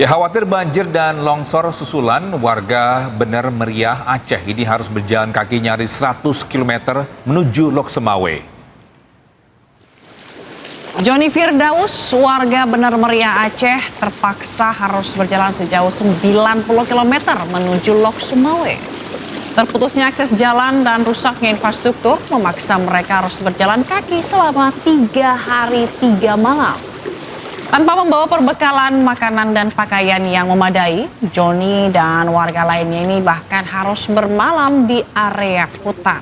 Ya, khawatir banjir dan longsor susulan, warga Bener Meriah Aceh ini harus berjalan kaki nyaris 100 km menuju Lok Semawe. Joni Firdaus, warga Bener Meriah Aceh, terpaksa harus berjalan sejauh 90 km menuju Lok Semawe. Terputusnya akses jalan dan rusaknya infrastruktur memaksa mereka harus berjalan kaki selama 3 hari 3 malam. Tanpa membawa perbekalan makanan dan pakaian yang memadai, Joni dan warga lainnya ini bahkan harus bermalam di area hutan.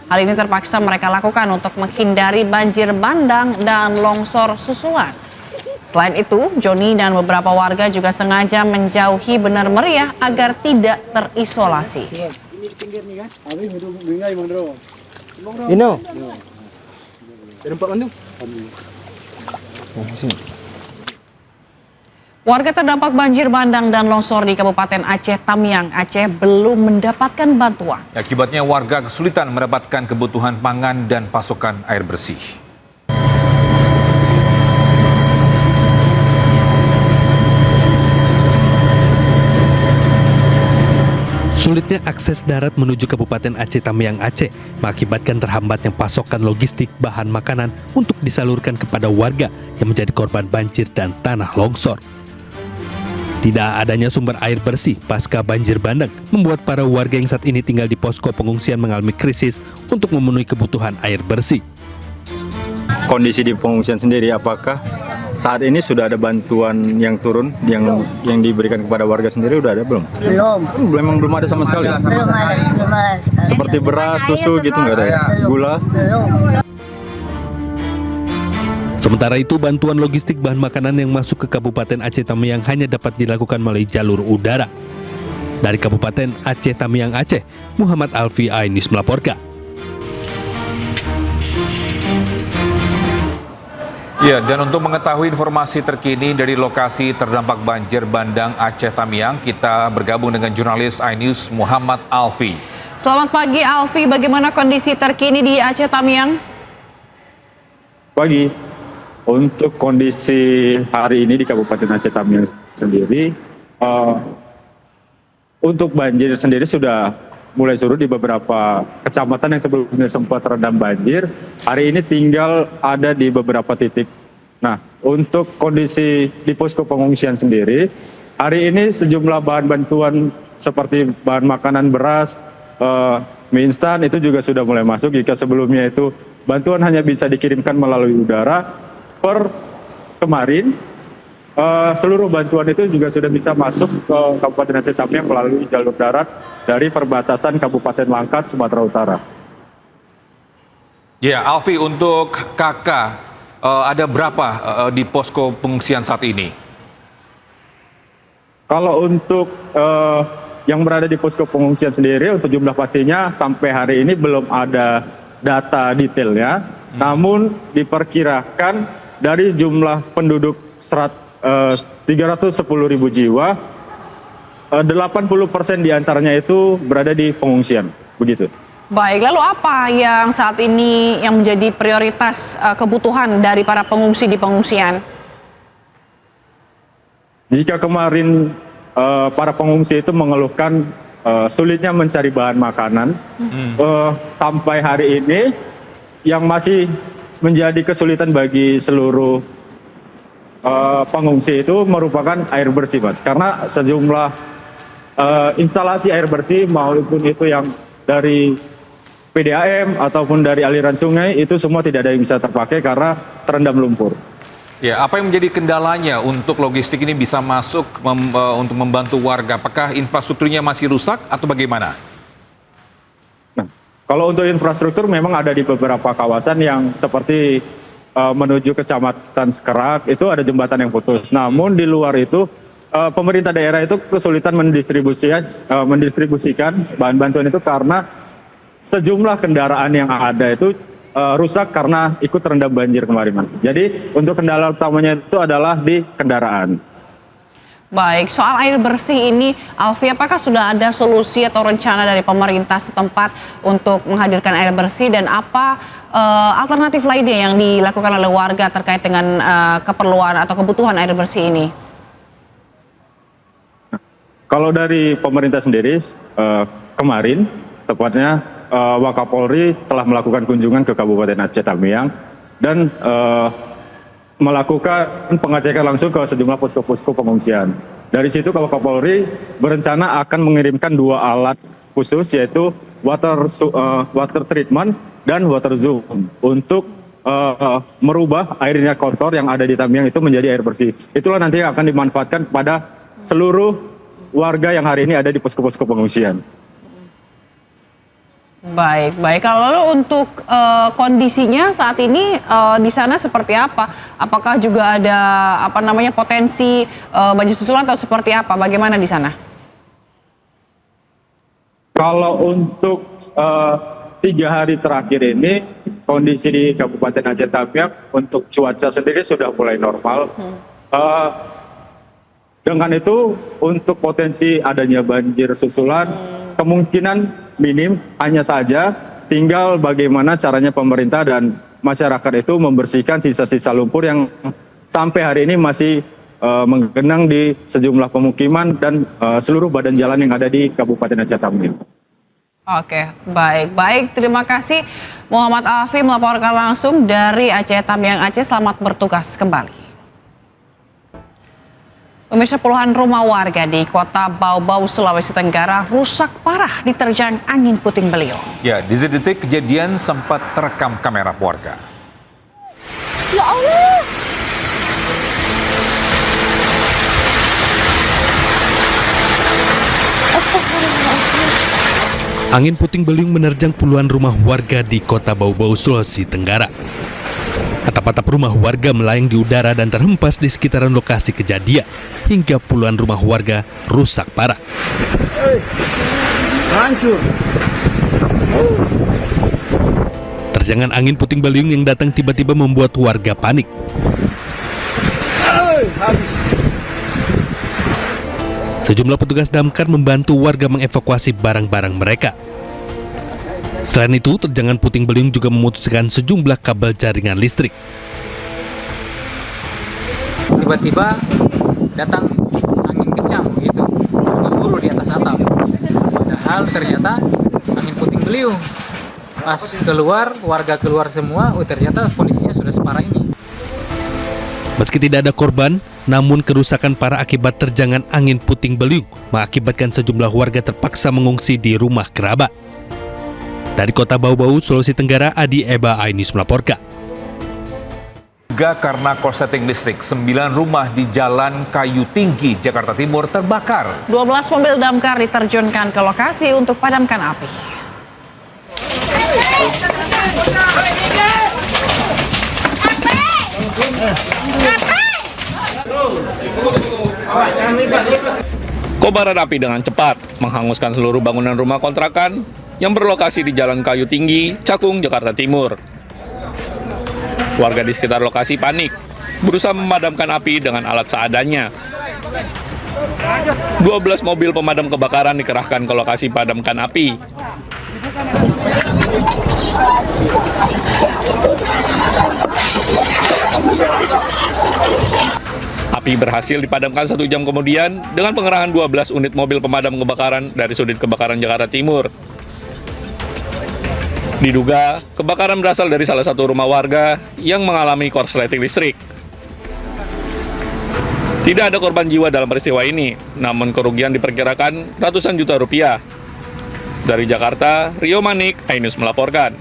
Hal ini terpaksa mereka lakukan untuk menghindari banjir bandang dan longsor susulan. Selain itu, Joni dan beberapa warga juga sengaja menjauhi Bener Meriah agar tidak terisolasi. Warga terdampak banjir bandang dan longsor di Kabupaten Aceh Tamiang, Aceh belum mendapatkan bantuan. Akibatnya warga kesulitan mendapatkan kebutuhan pangan dan pasokan air bersih. Sulitnya akses darat menuju Kabupaten Aceh Tamiang Aceh mengakibatkan terhambatnya pasokan logistik bahan makanan untuk disalurkan kepada warga yang menjadi korban banjir dan tanah longsor. Tidak adanya sumber air bersih pasca banjir bandang membuat para warga yang saat ini tinggal di posko pengungsian mengalami krisis untuk memenuhi kebutuhan air bersih. Kondisi di pengungsian sendiri, apakah saat ini sudah ada bantuan yang turun yang diberikan kepada warga sendiri, udah ada belum? Belum ada sama sekali. Belum ada. Seperti beras, susu gitu nggak ada ya? Gula? Sementara itu, bantuan logistik bahan makanan yang masuk ke Kabupaten Aceh Tamiang hanya dapat dilakukan melalui jalur udara. Dari Kabupaten Aceh Tamiang Aceh, Muhammad Alfi Ainis melaporkan. Ya, dan untuk mengetahui informasi terkini dari lokasi terdampak banjir bandang Aceh Tamiang, kita bergabung dengan jurnalis iNews Muhammad Alfi. Selamat pagi Alfi, bagaimana kondisi terkini di Aceh Tamiang? Pagi. Untuk kondisi hari ini di Kabupaten Aceh Tamiang sendiri, untuk banjir sendiri sudah mulai surut di beberapa kecamatan yang sebelumnya sempat terendam banjir. Hari ini tinggal ada di beberapa titik. Nah, untuk kondisi di posko pengungsian sendiri, hari ini sejumlah bahan bantuan seperti bahan makanan beras, mie instan itu juga sudah mulai masuk. Jika sebelumnya itu bantuan hanya bisa dikirimkan melalui udara, per kemarin seluruh bantuan itu juga sudah bisa masuk ke Kabupaten Aceh Tamiang melalui jalur darat dari perbatasan Kabupaten Langkat, Sumatera Utara. Ya, Alfi, untuk kakak ada berapa di posko pengungsian saat ini? Kalau untuk yang berada di posko pengungsian sendiri, untuk jumlah pastinya sampai hari ini belum ada data detailnya. Namun diperkirakan dari jumlah penduduk 310.000 jiwa, 80% diantaranya itu berada di pengungsian, begitu. Baik, lalu apa yang saat ini yang menjadi prioritas kebutuhan dari para pengungsi di pengungsian? Jika kemarin para pengungsi itu mengeluhkan sulitnya mencari bahan makanan, sampai hari ini yang masih menjadi kesulitan bagi seluruh pengungsi itu merupakan air bersih, Mas. Karena sejumlah instalasi air bersih maupun itu yang dari PDAM ataupun dari aliran sungai itu semua tidak ada yang bisa terpakai karena terendam lumpur. Ya, apa yang menjadi kendalanya untuk logistik ini bisa masuk untuk membantu warga? Apakah infrastrukturnya masih rusak atau bagaimana? Kalau untuk infrastruktur memang ada di beberapa kawasan yang seperti menuju Kecamatan Sekerak itu ada jembatan yang putus. Namun di luar itu pemerintah daerah itu kesulitan mendistribusikan bahan bantuan itu karena sejumlah kendaraan yang ada itu rusak karena ikut terendam banjir kemarin. Jadi untuk kendala utamanya itu adalah di kendaraan. Baik, soal air bersih ini, Alfi, apakah sudah ada solusi atau rencana dari pemerintah setempat untuk menghadirkan air bersih dan apa alternatif lainnya yang dilakukan oleh warga terkait dengan keperluan atau kebutuhan air bersih ini? Kalau dari pemerintah sendiri, kemarin tepatnya Wakapolri telah melakukan kunjungan ke Kabupaten Aceh Tamiang dan melakukan pengecekan langsung ke sejumlah posko-posko pengungsian. Dari situ Wakapolri berencana akan mengirimkan 2 alat khusus, yaitu water treatment dan water zoom untuk merubah airnya kotor yang ada di Tamiang itu menjadi air bersih. Itulah nanti yang akan dimanfaatkan pada seluruh warga yang hari ini ada di posko-posko pengungsian. Baik. Kalau lalu untuk kondisinya saat ini di sana seperti apa? Apakah juga ada potensi banjir susulan atau seperti apa? Bagaimana di sana? Kalau untuk 3 hari terakhir ini kondisi di Kabupaten Aceh Tamiang untuk cuaca sendiri sudah mulai normal. Dengan itu untuk potensi adanya banjir susulan kemungkinan minim, hanya saja tinggal bagaimana caranya pemerintah dan masyarakat itu membersihkan sisa-sisa lumpur yang sampai hari ini masih menggenang di sejumlah pemukiman dan seluruh badan jalan yang ada di Kabupaten Aceh Tamiang. Oke, baik. Terima kasih Muhammad Alfi melaporkan langsung dari Aceh Tamiang Aceh. Selamat bertugas kembali. Pemirsa, puluhan rumah warga di Kota Bau-Bau, Sulawesi Tenggara rusak parah diterjang angin puting beliung. Ya, detik-detik kejadian sempat terekam kamera warga. Ya Allah! Angin puting beliung menerjang puluhan rumah warga di Kota Bau-Bau, Sulawesi Tenggara. Atap-atap rumah warga melayang di udara dan terhempas di sekitaran lokasi kejadian, hingga puluhan rumah warga rusak parah. Terjangan angin puting beliung yang datang tiba-tiba membuat warga panik. Sejumlah petugas damkar membantu warga mengevakuasi barang-barang mereka. Selain itu, terjangan puting beliung juga memutuskan sejumlah kabel jaringan listrik. Tiba-tiba datang angin kencang gitu, gemuruh di atas atap. Padahal ternyata angin puting beliung. Pas keluar, warga keluar semua, ternyata kondisinya sudah separah ini. Meski tidak ada korban, namun kerusakan parah akibat terjangan angin puting beliung mengakibatkan sejumlah warga terpaksa mengungsi di rumah kerabat. Dari Kota Bau-Bau, Sulawesi Tenggara, Adi Eba Ainus melaporkan. Juga karena korsleting listrik, 9 rumah di Jalan Kayu Tinggi, Jakarta Timur terbakar. 12 mobil damkar diterjunkan ke lokasi untuk padamkan api. Kobaran api dengan cepat menghanguskan seluruh bangunan rumah kontrakan yang berlokasi di Jalan Kayu Tinggi, Cakung, Jakarta Timur. Warga di sekitar lokasi panik, berusaha memadamkan api dengan alat seadanya. 12 mobil pemadam kebakaran dikerahkan ke lokasi padamkan api. Api berhasil dipadamkan 1 jam kemudian dengan pengerahan 12 unit mobil pemadam kebakaran dari Sudin Kebakaran Jakarta Timur. Diduga, kebakaran berasal dari salah satu rumah warga yang mengalami korsleting listrik. Tidak ada korban jiwa dalam peristiwa ini, namun kerugian diperkirakan ratusan juta rupiah. Dari Jakarta, Rio Manik, Ainus melaporkan.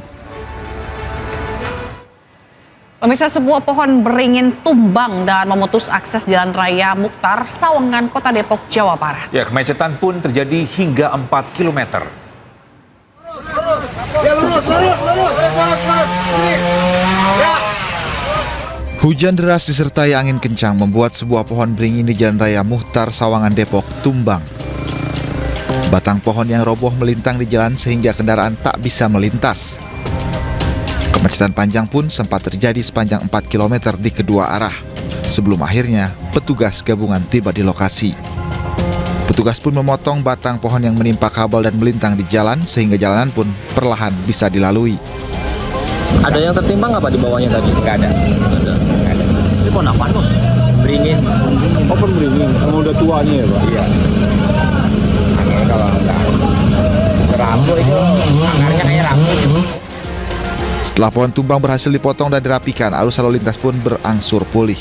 Pemirsa, sebuah pohon beringin tumbang dan memutus akses Jalan Raya Mukhtar, Sawangan, Kota Depok, Jawa Barat. Ya, kemacetan pun terjadi hingga 4 km. Hujan deras disertai angin kencang membuat sebuah pohon beringin di Jalan Raya Mukhtar, Sawangan, Depok tumbang. Batang pohon yang roboh melintang di jalan sehingga kendaraan tak bisa melintas. Kemacetan panjang pun sempat terjadi sepanjang 4 km di kedua arah. Sebelum akhirnya petugas gabungan tiba di lokasi. Petugas pun memotong batang pohon yang menimpa kabel dan melintang di jalan sehingga jalanan pun perlahan bisa dilalui. Ada yang tertimbang nggak Pak di bawahnya tadi? Nggak ada. Ini pohon apaan Bos? Beringin. Oh, beringin. Kamu udah tua nih ya Pak? Iya. kalau enggak rambut itu akarnya kayak rambut. Setelah pohon tumbang berhasil dipotong dan dirapikan, arus lalu lintas pun berangsur pulih.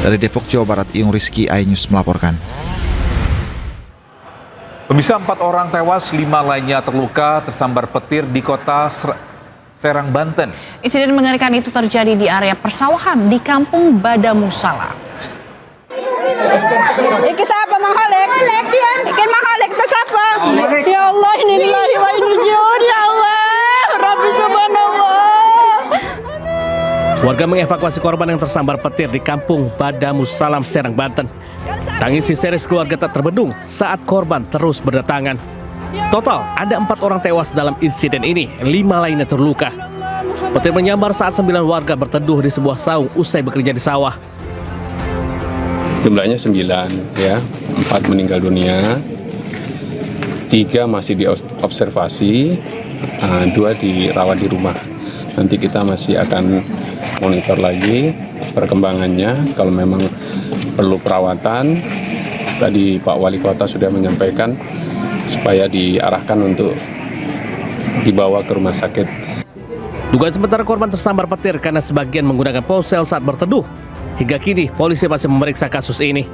Dari Depok, Jawa Barat, Iyung Rizky, iNews melaporkan. Pemirsa, 4 orang tewas, 5 lainnya terluka tersambar petir di kota Serang, Banten. Insiden mengerikan itu terjadi di area persawahan di Kampung Badamusala. Iki siapa menghalek? Iki menghalek itu siapa? Ya Allah, ini lillahi wa inna ilaihi raji'un. Ya Allah, Rabbi subhanallah. Warga mengevakuasi korban yang tersambar petir di Kampung Badamusalam, Serang, Banten. Tangis histeris keluarga tak terbendung saat korban terus berdatangan. Total ada 4 orang tewas dalam insiden ini, 5 lainnya terluka. Petir menyambar saat 9 warga berteduh di sebuah saung usai bekerja di sawah. Jumlahnya 9 ya, 4 meninggal dunia, 3 masih diobservasi, 2 dirawat di rumah. Nanti kita masih akan monitor lagi perkembangannya. Kalau memang perlu perawatan, tadi Pak Wali Kota sudah menyampaikan supaya diarahkan untuk dibawa ke rumah sakit. Dugaan sementara korban tersambar petir karena sebagian menggunakan ponsel saat berteduh. Hingga kini polisi masih memeriksa kasus ini.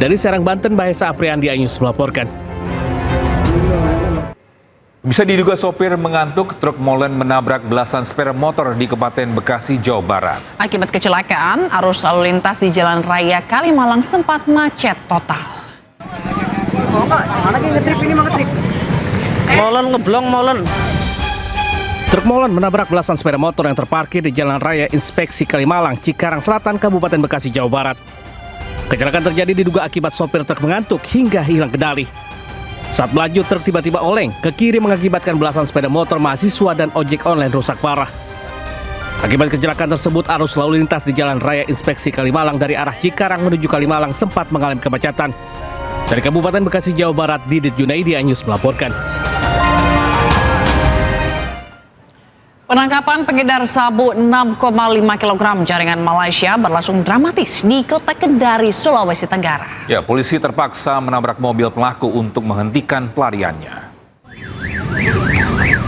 Dari Serang, Banten, Bahesa Apriandi, iNews melaporkan. Bisa diduga sopir mengantuk, truk molen menabrak belasan sepeda motor di Kabupaten Bekasi, Jawa Barat. Akibat kecelakaan, arus lalu lintas di Jalan Raya Kalimalang sempat macet total. Mana ngetrip ini mah ngetrip? Molen ngeblong molen. Truk molen menabrak belasan sepeda motor yang terparkir di Jalan Raya Inspeksi Kalimalang, Cikarang Selatan, Kabupaten Bekasi, Jawa Barat. Kecelakaan terjadi diduga akibat sopir truk mengantuk hingga hilang kendali. Saat melaju, truk tiba-tiba oleng ke kiri mengakibatkan belasan sepeda motor mahasiswa dan ojek online rusak parah. Akibat kecelakaan tersebut, arus lalu lintas di Jalan Raya Inspeksi Kalimalang dari arah Cikarang menuju Kalimalang sempat mengalami kemacetan. Dari Kabupaten Bekasi, Jawa Barat, Didit Junaidi, iNews melaporkan. Penangkapan pengedar sabu 6,5 kg jaringan Malaysia berlangsung dramatis di Kota Kendari, Sulawesi Tenggara. Ya, polisi terpaksa menabrak mobil pelaku untuk menghentikan pelariannya.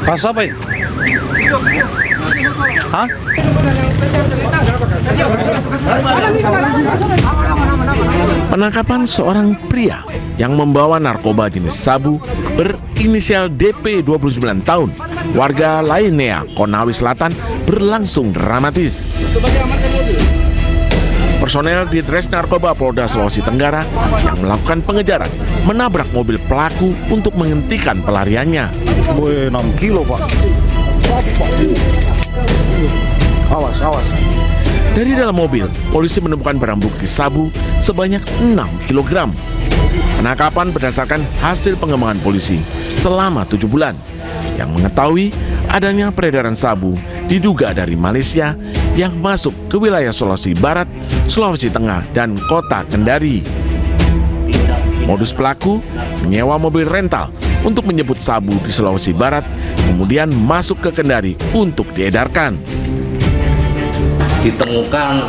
Pas apa ini? Hah? Penangkapan seorang pria yang membawa narkoba jenis sabu berinisial DP 29 tahun, warga Lainea, Konawe Selatan, berlangsung dramatis. Personel di Ditres Narkoba Polda Sulawesi Tenggara yang melakukan pengejaran menabrak mobil pelaku untuk menghentikan pelariannya. 6 kilo, Pak. Awas. Dari dalam mobil, polisi menemukan barang bukti sabu sebanyak 6 kg. Penangkapan berdasarkan hasil pengembangan polisi selama 7 bulan yang mengetahui adanya peredaran sabu diduga dari Malaysia yang masuk ke wilayah Sulawesi Barat, Sulawesi Tengah, dan Kota Kendari. Modus pelaku menyewa mobil rental untuk menjemput sabu di Sulawesi Barat, kemudian masuk ke Kendari untuk diedarkan. Ditemukan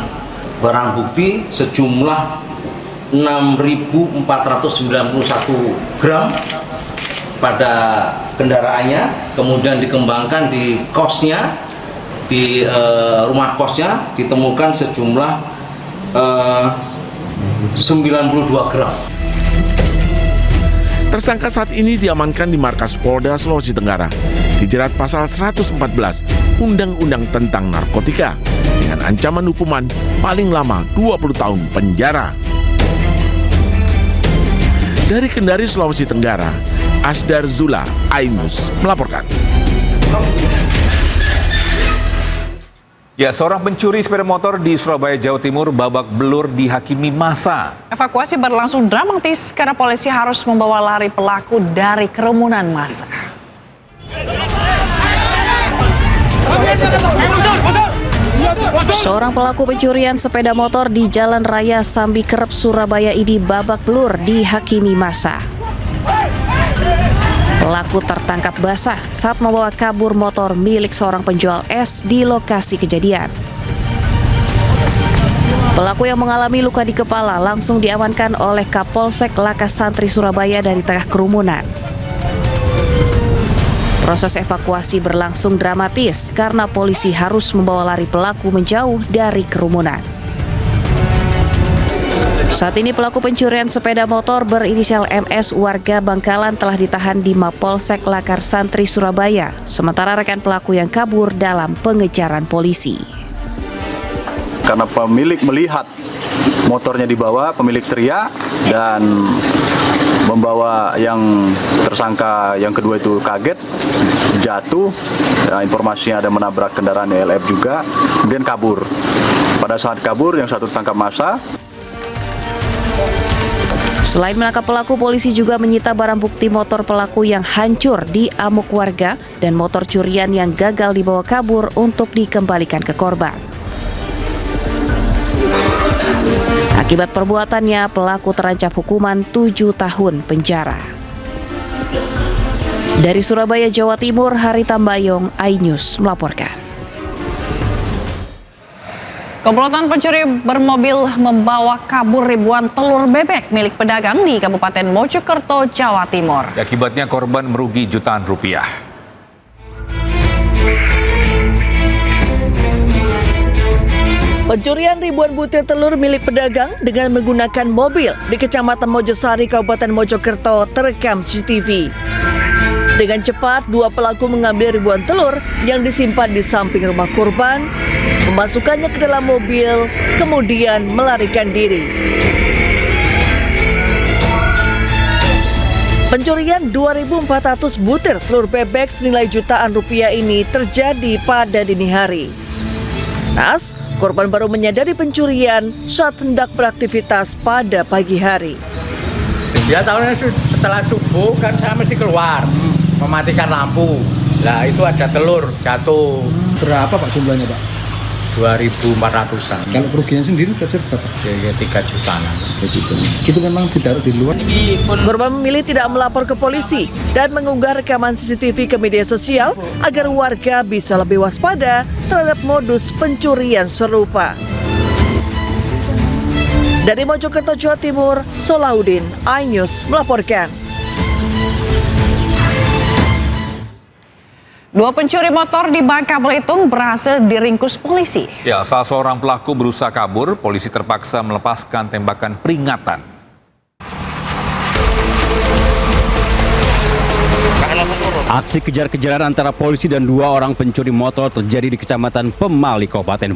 barang bukti sejumlah 6.491 gram pada kendaraannya, kemudian dikembangkan di kosnya, di rumah kosnya ditemukan sejumlah 92 gram. Tersangka saat ini diamankan di markas Polda Sulawesi Tenggara, dijerat pasal 114 Undang-Undang tentang Narkotika dengan ancaman hukuman paling lama 20 tahun penjara. Dari Kendari, Sulawesi Tenggara, Asdar Zula, iNews melaporkan. Ya, seorang pencuri sepeda motor di Surabaya, Jawa Timur babak belur dihakimi massa. Evakuasi berlangsung dramatis karena polisi harus membawa lari pelaku dari kerumunan massa. Seorang pelaku pencurian sepeda motor di Jalan Raya Sambi Kerep, Surabaya ini babak belur dihakimi massa. Pelaku tertangkap basah saat membawa kabur motor milik seorang penjual es di lokasi kejadian. Pelaku yang mengalami luka di kepala langsung diamankan oleh Kapolsek Lakas Santri Surabaya dari tengah kerumunan. Proses evakuasi berlangsung dramatis karena polisi harus membawa lari pelaku menjauh dari kerumunan. Saat ini pelaku pencurian sepeda motor berinisial MS warga Bangkalan telah ditahan di Mapolsek Lakar Santri Surabaya, sementara rekan pelaku yang kabur dalam pengejaran polisi. Karena pemilik melihat motornya dibawa, pemilik teriak dan membawa yang tersangka yang kedua itu kaget, jatuh, informasinya ada menabrak kendaraan LF juga, kemudian kabur. Pada saat kabur yang satu tangkap massa. Selain menangkap pelaku, polisi juga menyita barang bukti motor pelaku yang hancur di amuk warga dan motor curian yang gagal dibawa kabur untuk dikembalikan ke korban. Akibat perbuatannya, pelaku terancam hukuman 7 tahun penjara. Dari Surabaya, Jawa Timur, Hari Tambayong, iNews melaporkan. Komplotan pencuri bermobil membawa kabur ribuan telur bebek milik pedagang di Kabupaten Mojokerto, Jawa Timur. Akibatnya korban merugi jutaan rupiah. Pencurian ribuan butir telur milik pedagang dengan menggunakan mobil di Kecamatan Mojosari, Kabupaten Mojokerto terekam CCTV. Dengan cepat, dua pelaku mengambil ribuan telur yang disimpan di samping rumah korban, memasukkannya ke dalam mobil, kemudian melarikan diri. Pencurian 2.400 butir telur bebek senilai jutaan rupiah ini terjadi pada dini hari. Nas, korban baru menyadari pencurian saat hendak beraktivitas pada pagi hari. Ya tahunya setelah subuh kan saya mesti keluar mematikan lampu. Nah itu ada telur jatuh. Berapa Pak jumlahnya Pak? 2.400-an. Kalau kerugian sendiri berapa? Ya 3 jutaan. Itu memang ditaruh di luar. Korban memilih tidak melapor ke polisi dan mengunggah rekaman CCTV ke media sosial agar warga bisa lebih waspada terhadap modus pencurian serupa. Dari Mojokerto, Jawa Timur, Solahuddin, iNews melaporkan. Dua pencuri motor di Bangka Belitung berhasil diringkus polisi. Ya, salah seorang pelaku berusaha kabur, polisi terpaksa melepaskan tembakan peringatan. Aksi kejar-kejaran antara polisi dan dua orang pencuri motor terjadi di Kecamatan Pemali, Kabupaten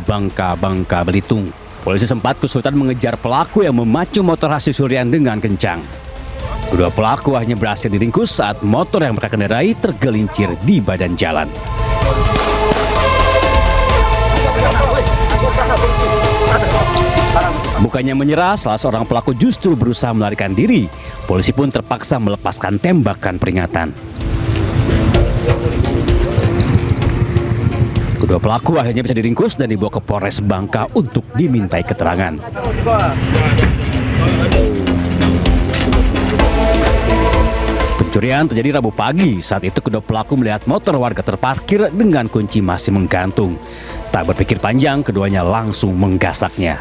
Bangka Belitung. Polisi sempat kesulitan mengejar pelaku yang memacu motor hasil curian dengan kencang. Kedua pelaku akhirnya berhasil diringkus saat motor yang mereka kendarai tergelincir di badan jalan. Bukannya menyerah, salah seorang pelaku justru berusaha melarikan diri. Polisi pun terpaksa melepaskan tembakan peringatan. Kedua pelaku akhirnya bisa diringkus dan dibawa ke Polres Bangka untuk dimintai keterangan. Pencurian terjadi Rabu pagi. Saat itu kedua pelaku melihat motor warga terparkir dengan kunci masih menggantung. Tak berpikir panjang, keduanya langsung menggasaknya.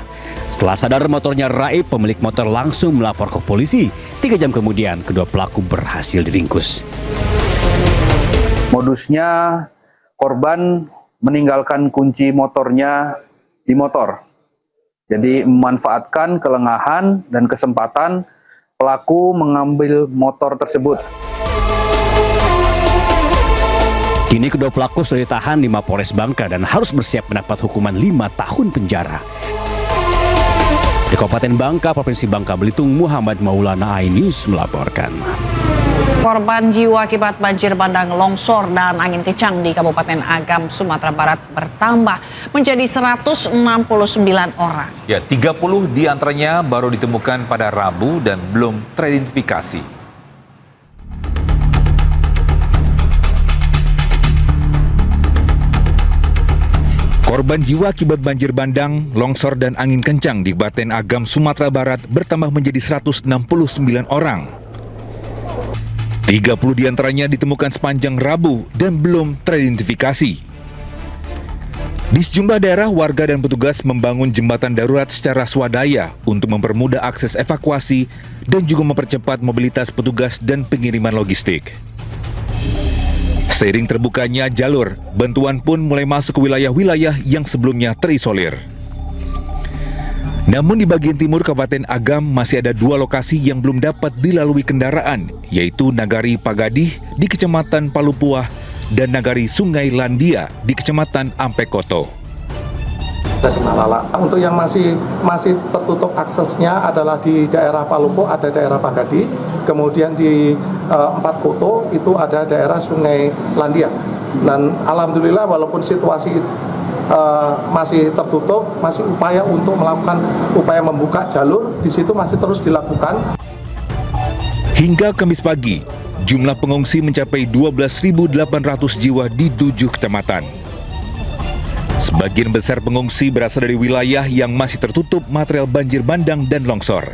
Setelah sadar motornya raib, pemilik motor langsung melapor ke polisi. 3 jam kemudian, kedua pelaku berhasil diringkus. Modusnya korban meninggalkan kunci motornya di motor. Jadi memanfaatkan kelengahan dan kesempatan pelaku mengambil motor tersebut. Kini kedua pelaku sudah ditahan di Mapolres Bangka dan harus bersiap mendapat hukuman 5 tahun penjara. Di Kabupaten Bangka, Provinsi Bangka Belitung, Muhammad Maulana, iNews melaporkan. Korban jiwa akibat banjir bandang, longsor, dan angin kencang di Kabupaten Agam, Sumatera Barat bertambah menjadi 169 orang. Ya, 30 diantaranya baru ditemukan pada Rabu dan belum teridentifikasi. Korban jiwa akibat banjir bandang, longsor, dan angin kencang di Kabupaten Agam, Sumatera Barat bertambah menjadi 169 orang. 30 diantaranya ditemukan sepanjang Rabu dan belum teridentifikasi. Di sejumlah daerah, warga dan petugas membangun jembatan darurat secara swadaya untuk mempermudah akses evakuasi dan juga mempercepat mobilitas petugas dan pengiriman logistik. Seiring terbukanya jalur, bantuan pun mulai masuk ke wilayah-wilayah yang sebelumnya terisolir. Namun di bagian timur Kabupaten Agam masih ada 2 lokasi yang belum dapat dilalui kendaraan, yaitu Nagari Pagadih di Kecamatan Palupuah dan Nagari Sungai Landia di Kecamatan Ampekoto. Dari Malala. Untuk yang masih tertutup aksesnya adalah di daerah Palupuah, ada daerah Pagadih, kemudian di Empat Koto itu ada daerah Sungai Landia. Dan alhamdulillah walaupun situasi masih tertutup, masih upaya untuk melakukan upaya membuka jalur di situ masih terus dilakukan. Hingga Kamis pagi, jumlah pengungsi mencapai 12.800 jiwa di 7 kecamatan. Sebagian besar pengungsi berasal dari wilayah yang masih tertutup material banjir bandang dan longsor.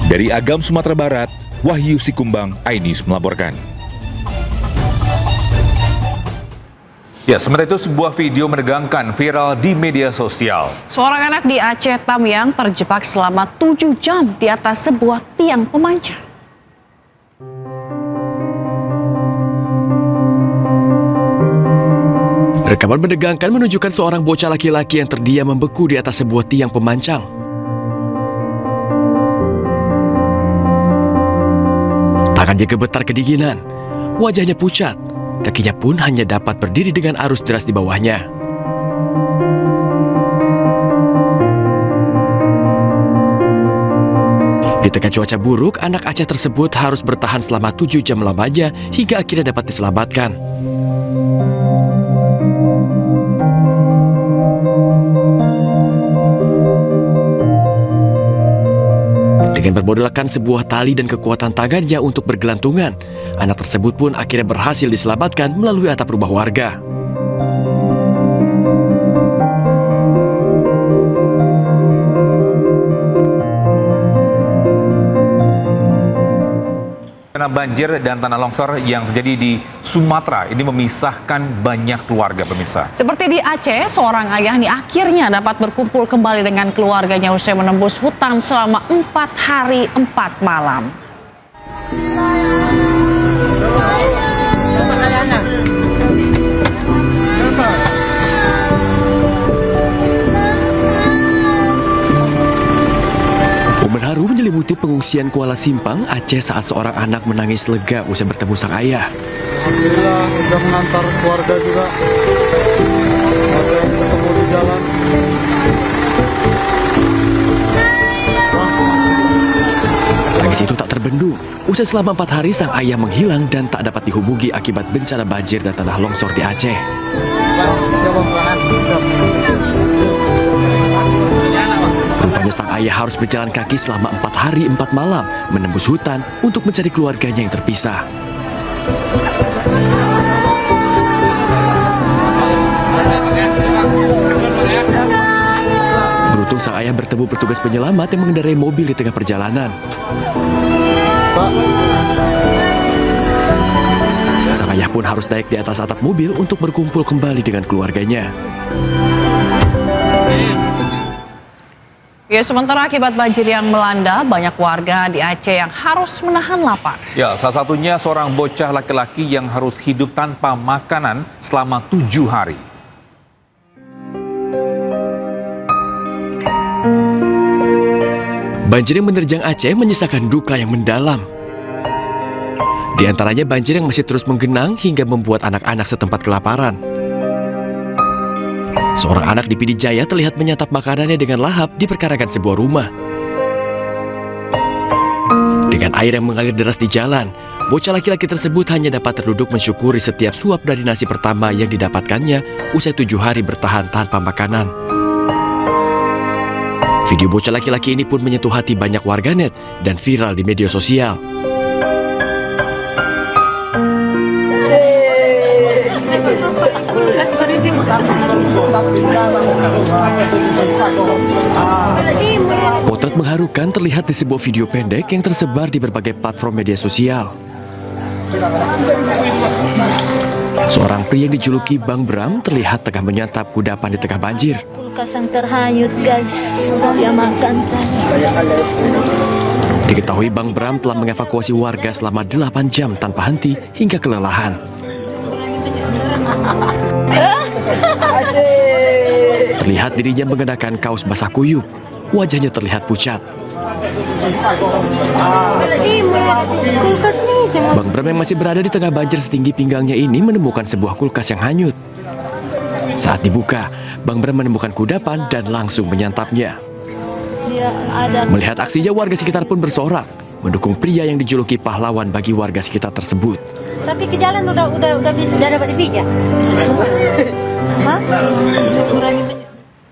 Dari Agam, Sumatera Barat, Wahyu Sikumbang, iNews melaporkan. Ya, sementara itu sebuah video menegangkan viral di media sosial. Seorang anak di Aceh Tamiang terjebak selama 7 jam di atas sebuah tiang pemanjat. Rekaman menegangkan menunjukkan seorang bocah laki-laki yang terdiam membeku di atas sebuah tiang pemancang. Tangannya gemetar kedinginan, wajahnya pucat. Kakinya pun hanya dapat berdiri dengan arus deras di bawahnya. Di tengah cuaca buruk, anak Aceh tersebut harus bertahan selama 7 jam lamanya hingga akhirnya dapat diselamatkan. Dengan bermodalkan sebuah tali dan kekuatan tangannya untuk bergelantungan, anak tersebut pun akhirnya berhasil diselamatkan melalui atap rumah warga. Karena banjir dan tanah longsor yang terjadi di Sumatera ini memisahkan banyak keluarga, pemirsa. Seperti di Aceh, seorang ayah ini akhirnya dapat berkumpul kembali dengan keluarganya usai menembus hutan selama 4 hari 4 malam. Momen haru menyelimuti pengungsian Kuala Simpang, Aceh saat seorang anak menangis lega usai bertemu sang ayah. Alhamdulillah sudah mengantar keluarga juga. Ada yang ketemu di jalan. Tangis itu tak terbendung. Usai selama 4 hari sang ayah menghilang dan tak dapat dihubungi akibat bencana banjir dan tanah longsor di Aceh. Rupanya sang ayah harus berjalan kaki selama 4 hari 4 malam menembus hutan untuk mencari keluarganya yang terpisah. Beruntung sang ayah bertemu petugas penyelamat yang mengendarai mobil di tengah perjalanan. Sang ayah pun harus naik di atas atap mobil untuk berkumpul kembali dengan keluarganya. Ya, sementara akibat banjir yang melanda, banyak warga di Aceh yang harus menahan lapar. Ya, salah satunya seorang bocah laki-laki yang harus hidup tanpa makanan selama 7 hari. Banjir yang menerjang Aceh menyisakan duka yang mendalam. Di antaranya banjir yang masih terus menggenang hingga membuat anak-anak setempat kelaparan. Seorang anak di Pidijaya terlihat menyantap makanannya dengan lahap di perkarangan sebuah rumah. Dengan air yang mengalir deras di jalan, bocah laki-laki tersebut hanya dapat terduduk mensyukuri setiap suap dari nasi pertama yang didapatkannya usai 7 hari bertahan tanpa makanan. Video bocah laki-laki ini pun menyentuh hati banyak warganet dan viral di media sosial. Potret mengharukan terlihat di sebuah video pendek yang tersebar di berbagai platform media sosial. Seorang pria yang dijuluki Bang Bram terlihat tengah menyantap kudapan di tengah banjir. Kulkas yang terhanyut guys, dia makan. Diketahui Bang Bram telah mengevakuasi warga selama 8 jam tanpa henti hingga kelelahan. Terlihat dirinya mengenakan kaos basah kuyup, wajahnya terlihat pucat. Bang Bram yang masih berada di tengah banjir setinggi pinggangnya ini menemukan sebuah kulkas yang hanyut. Saat dibuka, Bang Bram menemukan kudapan dan langsung menyantapnya. Melihat aksinya, warga sekitar pun bersorak mendukung pria yang dijuluki pahlawan bagi warga sekitar tersebut. Tapi ke jalan udah bisa dapat dipijak.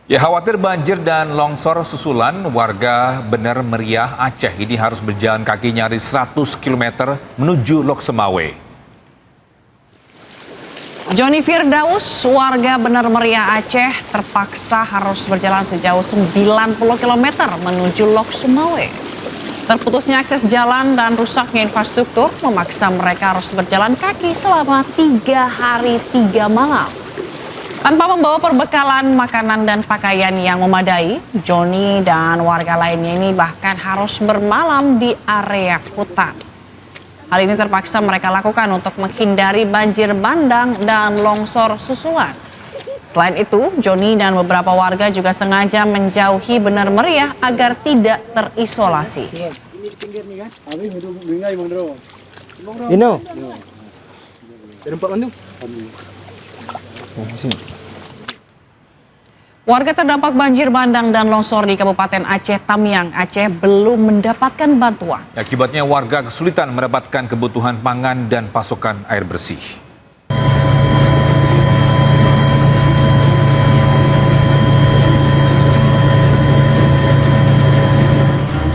Ya, khawatir banjir dan longsor susulan, warga Bener Meriah Aceh ini harus berjalan kaki nyaris 100 km menuju Lok Semawe. Joni Firdaus, warga Bener Meriah Aceh, terpaksa harus berjalan sejauh 90 km menuju Lok Semawe. Terputusnya akses jalan dan rusaknya infrastruktur memaksa mereka harus berjalan kaki selama 3 hari 3 malam. Tanpa membawa perbekalan makanan dan pakaian yang memadai, Joni dan warga lainnya ini bahkan harus bermalam di area hutan. Hal ini terpaksa mereka lakukan untuk menghindari banjir bandang dan longsor susulan. Selain itu, Joni dan beberapa warga juga sengaja menjauhi Bener Meriah agar tidak terisolasi. Warga terdampak banjir bandang dan longsor di Kabupaten Aceh Tamiang, Aceh belum mendapatkan bantuan. Akibatnya warga kesulitan mendapatkan kebutuhan pangan dan pasokan air bersih.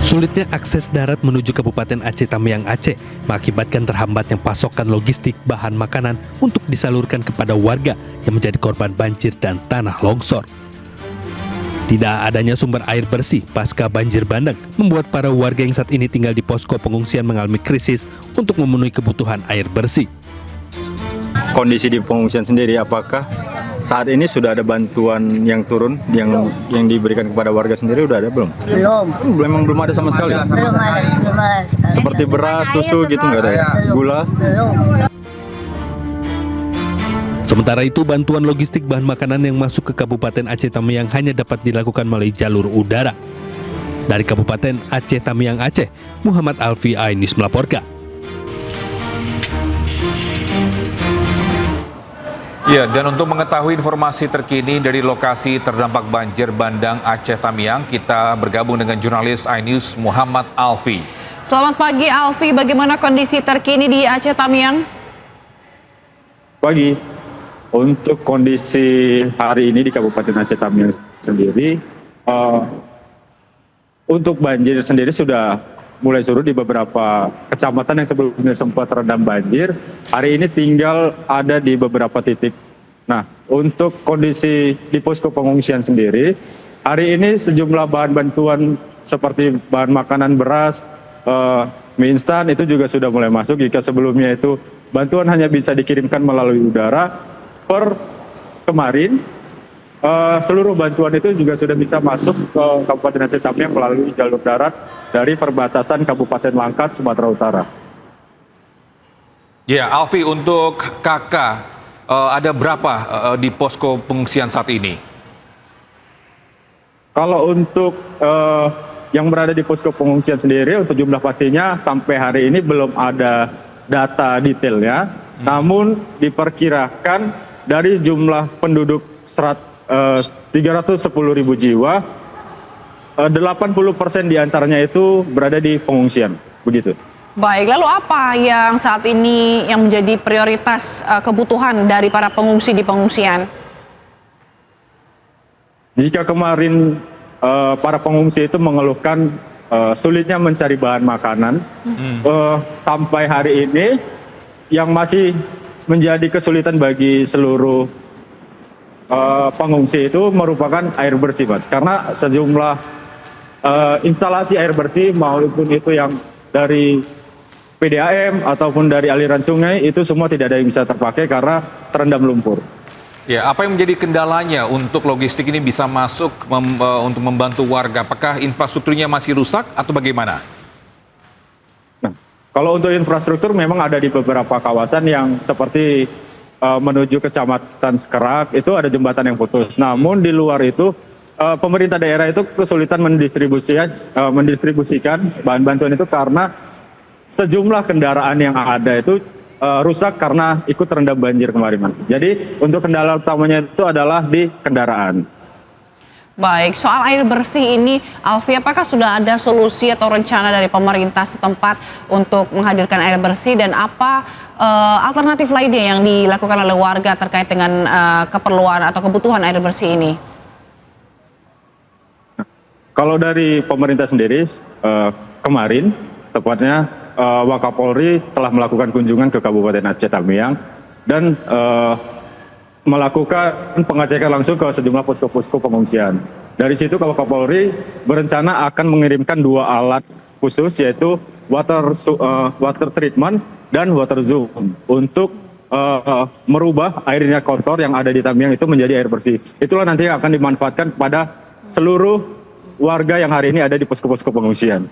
Sulitnya akses darat menuju Kabupaten Aceh Tamiang, Aceh mengakibatkan terhambatnya pasokan logistik bahan makanan untuk disalurkan kepada warga yang menjadi korban banjir dan tanah longsor. Tidak adanya sumber air bersih pasca banjir bandang membuat para warga yang saat ini tinggal di posko pengungsian mengalami krisis untuk memenuhi kebutuhan air bersih. Kondisi di pengungsian sendiri, apakah saat ini sudah ada bantuan yang turun yang diberikan kepada warga sendiri, udah ada belum? Belum. Belum ada sama sekali. Belum ada. Seperti beras, susu gitu nggak ada ya? Gula? Belum. Sementara itu, bantuan logistik bahan makanan yang masuk ke Kabupaten Aceh Tamiang hanya dapat dilakukan melalui jalur udara. Dari Kabupaten Aceh Tamiang, Aceh, Muhammad Alfi, iNews melaporkan. Ya, dan untuk mengetahui informasi terkini dari lokasi terdampak banjir bandang Aceh Tamiang, kita bergabung dengan jurnalis iNews Muhammad Alfi. Selamat pagi Alfi, bagaimana kondisi terkini di Aceh Tamiang? Pagi. Untuk kondisi hari ini di Kabupaten Aceh Tamiang sendiri, untuk banjir sendiri sudah mulai surut di beberapa kecamatan yang sebelumnya sempat terendam banjir. Hari ini tinggal ada di beberapa titik. Nah, untuk kondisi di posko pengungsian sendiri, hari ini sejumlah bahan bantuan seperti bahan makanan beras, mie instan itu juga sudah mulai masuk. Jika sebelumnya itu bantuan hanya bisa dikirimkan melalui udara, per kemarin seluruh bantuan itu juga sudah bisa masuk ke Kabupaten Aceh Tamiang melalui jalur darat dari perbatasan Kabupaten Langkat, Sumatera Utara. Ya, Alfi, untuk KK ada berapa di posko pengungsian saat ini? Kalau untuk yang berada di posko pengungsian sendiri, untuk jumlah pastinya sampai hari ini belum ada data detailnya. Namun diperkirakan dari jumlah penduduk 310.000 jiwa, 80% diantaranya itu berada di pengungsian, begitu. Baik, lalu apa yang saat ini yang menjadi prioritas kebutuhan dari para pengungsi di pengungsian? Jika kemarin para pengungsi itu mengeluhkan sulitnya mencari bahan makanan, sampai hari ini yang masih menjadi kesulitan bagi seluruh pengungsi itu merupakan air bersih, Mas. Karena sejumlah instalasi air bersih maupun itu yang dari PDAM ataupun dari aliran sungai itu semua tidak ada yang bisa terpakai karena terendam lumpur. Ya, apa yang menjadi kendalanya untuk logistik ini bisa masuk untuk membantu warga? Apakah infrastrukturnya masih rusak atau bagaimana? Nah, kalau untuk infrastruktur memang ada di beberapa kawasan yang seperti menuju Kecamatan Sekerak itu ada jembatan yang putus. Namun di luar itu pemerintah daerah itu kesulitan mendistribusikan bahan bantuan itu karena sejumlah kendaraan yang ada itu rusak karena ikut terendam banjir kemarin. Jadi untuk kendala utamanya itu adalah di kendaraan. Baik, soal air bersih ini, Alfi, apakah sudah ada solusi atau rencana dari pemerintah setempat untuk menghadirkan air bersih dan apa alternatif lainnya yang dilakukan oleh warga terkait dengan keperluan atau kebutuhan air bersih ini? Kalau dari pemerintah sendiri, kemarin tepatnya Wakapolri telah melakukan kunjungan ke Kabupaten Aceh Tamiang dan melakukan pengecekan langsung ke sejumlah posko-posko pengungsian. Dari situ Wakapolri berencana akan mengirimkan 2 alat khusus yaitu water treatment dan water zoom untuk merubah airnya kotor yang ada di Tamiang itu menjadi air bersih. Itulah nanti yang akan dimanfaatkan kepada seluruh warga yang hari ini ada di posko-posko pengungsian.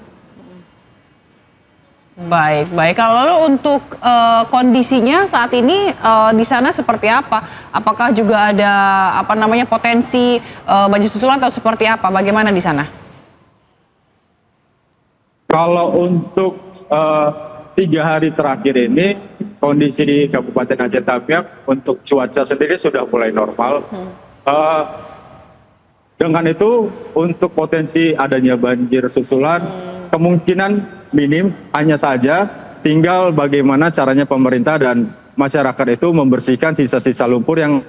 Baik. Kalau lalu untuk kondisinya saat ini di sana seperti apa? Apakah juga ada potensi banjir susulan atau seperti apa? Bagaimana di sana? Kalau untuk 3 hari terakhir ini kondisi di Kabupaten Aceh Tamiang untuk cuaca sendiri sudah mulai normal. Dengan itu untuk potensi adanya banjir susulan kemungkinan minim, hanya saja tinggal bagaimana caranya pemerintah dan masyarakat itu membersihkan sisa-sisa lumpur yang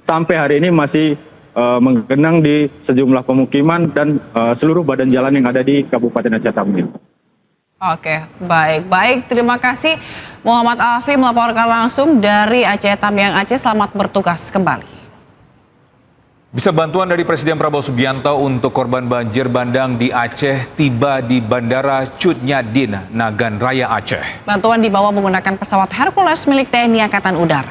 sampai hari ini masih menggenang di sejumlah pemukiman dan seluruh badan jalan yang ada di Kabupaten Aceh Tamiang. Oke, baik. Terima kasih Muhammad Alfi melaporkan langsung dari Aceh Tamiang Aceh. Selamat bertugas kembali. Bisa bantuan dari Presiden Prabowo Subianto untuk korban banjir bandang di Aceh tiba di Bandara Cut Nyadin, Nagan Raya Aceh. Bantuan dibawa menggunakan pesawat Hercules milik TNI Angkatan Udara.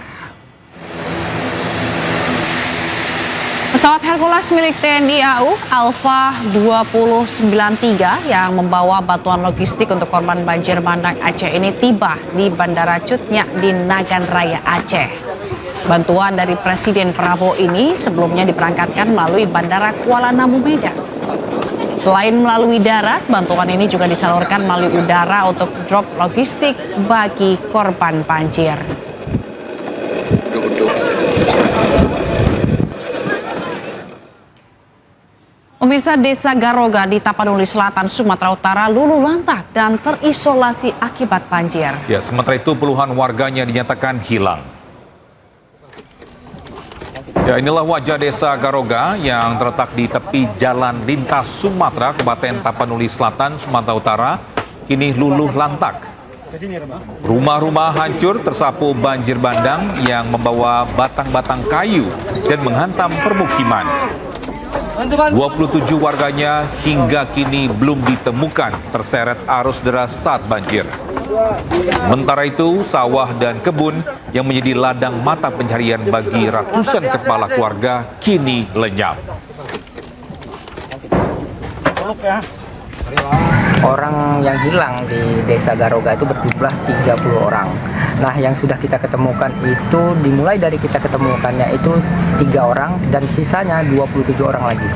Pesawat Hercules milik TNI AU Alfa 2093 yang membawa bantuan logistik untuk korban banjir bandang Aceh ini tiba di Bandara Cut Nyadin, Nagan Raya Aceh. Bantuan dari Presiden Prabowo ini sebelumnya diberangkatkan melalui Bandara Kuala Namu Medan. Selain melalui darat, bantuan ini juga disalurkan melalui udara untuk drop logistik bagi korban banjir. Pemirsa, Desa Garoga di Tapanuli Selatan, Sumatera Utara luluh lantak dan terisolasi akibat banjir. Ya, sementara itu puluhan warganya dinyatakan hilang. Ya, inilah wajah Desa Garoga yang terletak di tepi jalan lintas Sumatera, Kabupaten Tapanuli Selatan, Sumatera Utara, kini luluh lantak. Rumah-rumah hancur tersapu banjir bandang yang membawa batang-batang kayu dan menghantam permukiman. 27 warganya hingga kini belum ditemukan terseret arus deras saat banjir. Sementara itu, sawah dan kebun yang menjadi ladang mata pencarian bagi ratusan kepala keluarga kini lenyap. Orang yang hilang di Desa Garoga itu berjumlah 30 orang. Nah, yang sudah kita ketemukan itu dimulai dari kita ketemukannya itu 3 orang dan sisanya 27 orang lagi.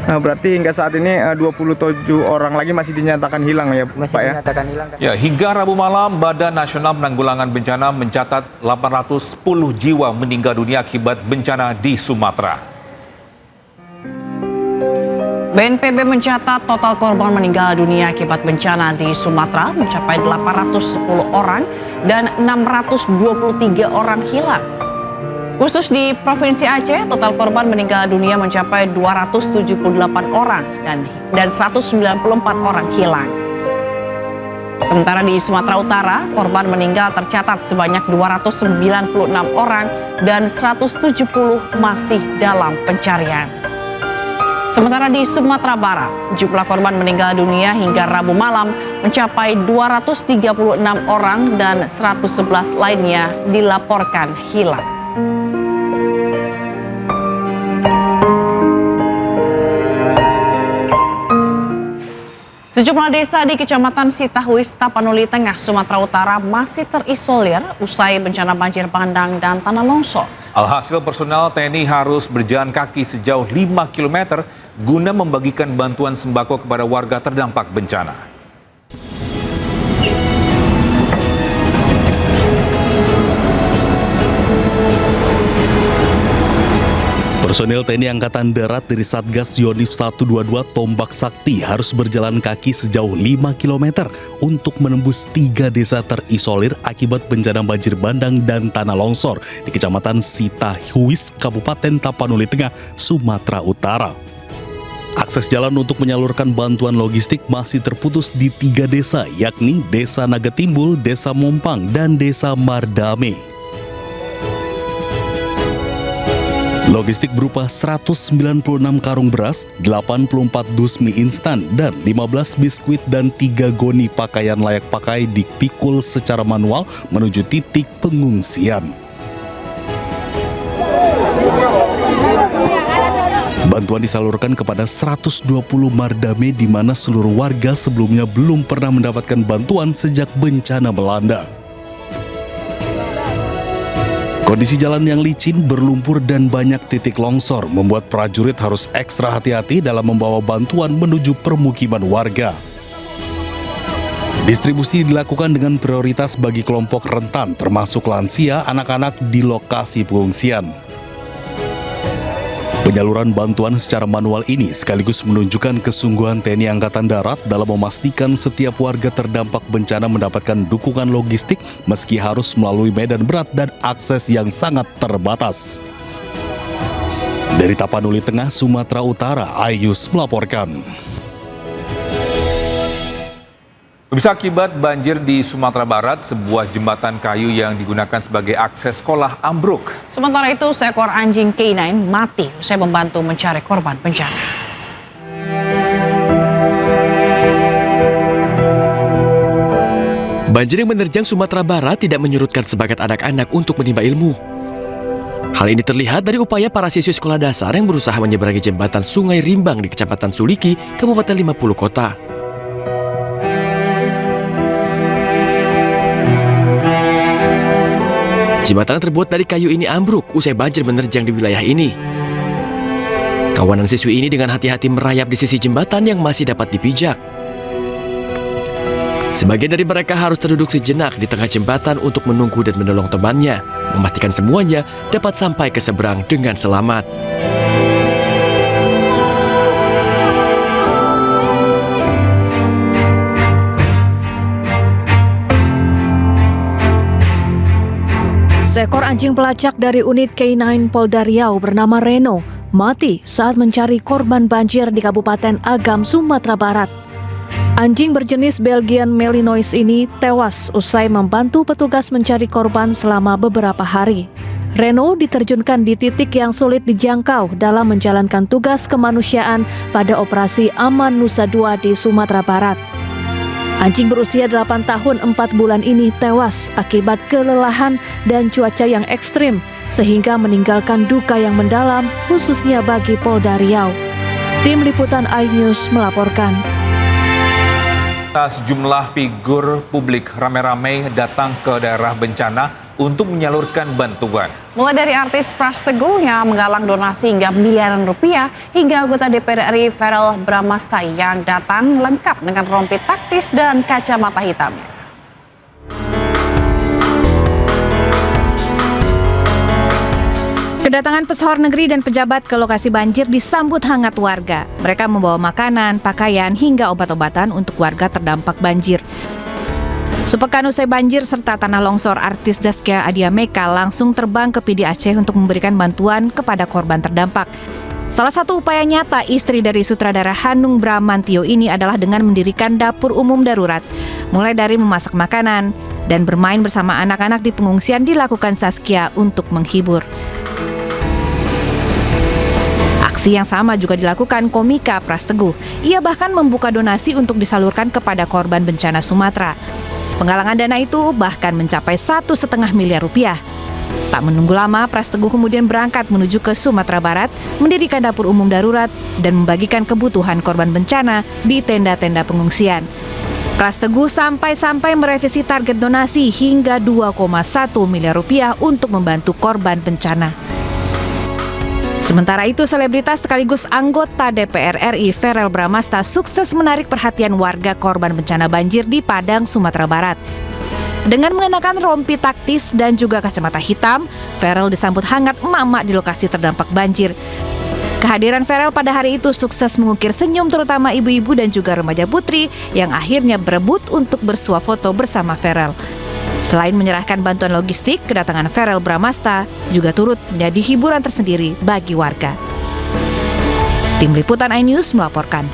Nah, berarti hingga saat ini 27 orang lagi masih dinyatakan hilang ya, masih Pak ya? Dinyatakan hilang. Ya, hingga Rabu malam Badan Nasional Penanggulangan Bencana mencatat 810 jiwa meninggal dunia akibat bencana di Sumatera. BNPB mencatat total korban meninggal dunia akibat bencana di Sumatera mencapai 810 orang dan 623 orang hilang. Khusus di Provinsi Aceh, total korban meninggal dunia mencapai 278 orang dan 194 orang hilang. Sementara di Sumatera Utara, korban meninggal tercatat sebanyak 296 orang dan 170 masih dalam pencarian. Sementara di Sumatera Barat, jumlah korban meninggal dunia hingga Rabu malam mencapai 236 orang dan 111 lainnya dilaporkan hilang. Sejumlah desa di Kecamatan Sitahuis, Tapanuli Tengah, Sumatera Utara masih terisolir usai bencana banjir bandang dan tanah longsor. Alhasil personel TNI harus berjalan kaki sejauh 5 km guna membagikan bantuan sembako kepada warga terdampak bencana. Personil TNI Angkatan Darat dari Satgas Yonif 122 Tombak Sakti harus berjalan kaki sejauh 5 km untuk menembus 3 desa terisolir akibat bencana banjir bandang dan tanah longsor di Kecamatan Sitahuis, Kabupaten Tapanuli Tengah, Sumatera Utara. Akses jalan untuk menyalurkan bantuan logistik masih terputus di 3 desa, yakni Desa Naga Timbul, Desa Mompang, dan Desa Mardame. Logistik berupa 196 karung beras, 84 dus mie instan, dan 15 biskuit dan 3 goni pakaian layak pakai dipikul secara manual menuju titik pengungsian. Bantuan disalurkan kepada 120 Mardame di mana seluruh warga sebelumnya belum pernah mendapatkan bantuan sejak bencana melanda. Kondisi jalan yang licin, berlumpur, dan banyak titik longsor membuat prajurit harus ekstra hati-hati dalam membawa bantuan menuju permukiman warga. Distribusi dilakukan dengan prioritas bagi kelompok rentan, termasuk lansia, anak-anak di lokasi pengungsian. Penyaluran bantuan secara manual ini sekaligus menunjukkan kesungguhan TNI Angkatan Darat dalam memastikan setiap warga terdampak bencana mendapatkan dukungan logistik meski harus melalui medan berat dan akses yang sangat terbatas. Dari Tapanuli Tengah, Sumatera Utara, Ayus melaporkan. Pemirsa, akibat banjir di Sumatera Barat, sebuah jembatan kayu yang digunakan sebagai akses sekolah ambruk. Sementara itu, seekor anjing K9 mati usai membantu mencari korban bencana. Banjir yang menerjang Sumatera Barat tidak menyurutkan sebagian anak-anak untuk menimba ilmu. Hal ini terlihat dari upaya para siswi sekolah dasar yang berusaha menyeberangi jembatan Sungai Rimbang di Kecamatan Suliki, Kabupaten 50 Kota. Jembatan yang terbuat dari kayu ini ambruk usai banjir menerjang di wilayah ini. Kawanan siswi ini dengan hati-hati merayap di sisi jembatan yang masih dapat dipijak. Sebagian dari mereka harus terduduk sejenak di tengah jembatan untuk menunggu dan menolong temannya, memastikan semuanya dapat sampai ke seberang dengan selamat. Seekor anjing pelacak dari unit K9 Polda Riau bernama Reno mati saat mencari korban banjir di Kabupaten Agam, Sumatera Barat. Anjing berjenis Belgian Malinois ini tewas usai membantu petugas mencari korban selama beberapa hari. Reno diterjunkan di titik yang sulit dijangkau dalam menjalankan tugas kemanusiaan pada operasi Aman Nusa II di Sumatera Barat. Anjing berusia 8 tahun 4 bulan ini tewas akibat kelelahan dan cuaca yang ekstrim sehingga meninggalkan duka yang mendalam khususnya bagi Polda Riau. Tim Liputan iNews melaporkan. Sejumlah figur publik ramai-ramai datang ke daerah bencana untuk menyalurkan bantuan. Mulai dari artis Pras Teguh yang menggalang donasi hingga miliaran rupiah, hingga anggota DPR RI Verrel Bramasta yang datang lengkap dengan rompi taktis dan kacamata hitamnya. Kedatangan pesohor negeri dan pejabat ke lokasi banjir disambut hangat warga. Mereka membawa makanan, pakaian, hingga obat-obatan untuk warga terdampak banjir. Sepekan usai banjir serta tanah longsor, artis Zaskia Adiameka langsung terbang ke PD Aceh untuk memberikan bantuan kepada korban terdampak. Salah satu upaya nyata istri dari sutradara Hanung Bramantio ini adalah dengan mendirikan dapur umum darurat. Mulai dari memasak makanan dan bermain bersama anak-anak di pengungsian dilakukan Zaskia untuk menghibur. Aksi yang sama juga dilakukan komika Prasteguh. Ia bahkan membuka donasi untuk disalurkan kepada korban bencana Sumatera. Penggalangan dana itu bahkan mencapai 1,5 miliar rupiah. Tak menunggu lama, Prasteguh kemudian berangkat menuju ke Sumatera Barat, mendirikan dapur umum darurat, dan membagikan kebutuhan korban bencana di tenda-tenda pengungsian. Prasteguh sampai-sampai merevisi target donasi hingga 2,1 miliar rupiah untuk membantu korban bencana. Sementara itu, selebritas sekaligus anggota DPR RI Verrel Bramasta sukses menarik perhatian warga korban bencana banjir di Padang, Sumatera Barat. Dengan mengenakan rompi taktis dan juga kacamata hitam, Verrel disambut hangat emak-emak di lokasi terdampak banjir. Kehadiran Verrel pada hari itu sukses mengukir senyum terutama ibu-ibu dan juga remaja putri yang akhirnya berebut untuk bersuah foto bersama Verrel. Selain menyerahkan bantuan logistik, kedatangan Verrel Bramasta juga turut menjadi hiburan tersendiri bagi warga. Tim Liputan iNews melaporkan.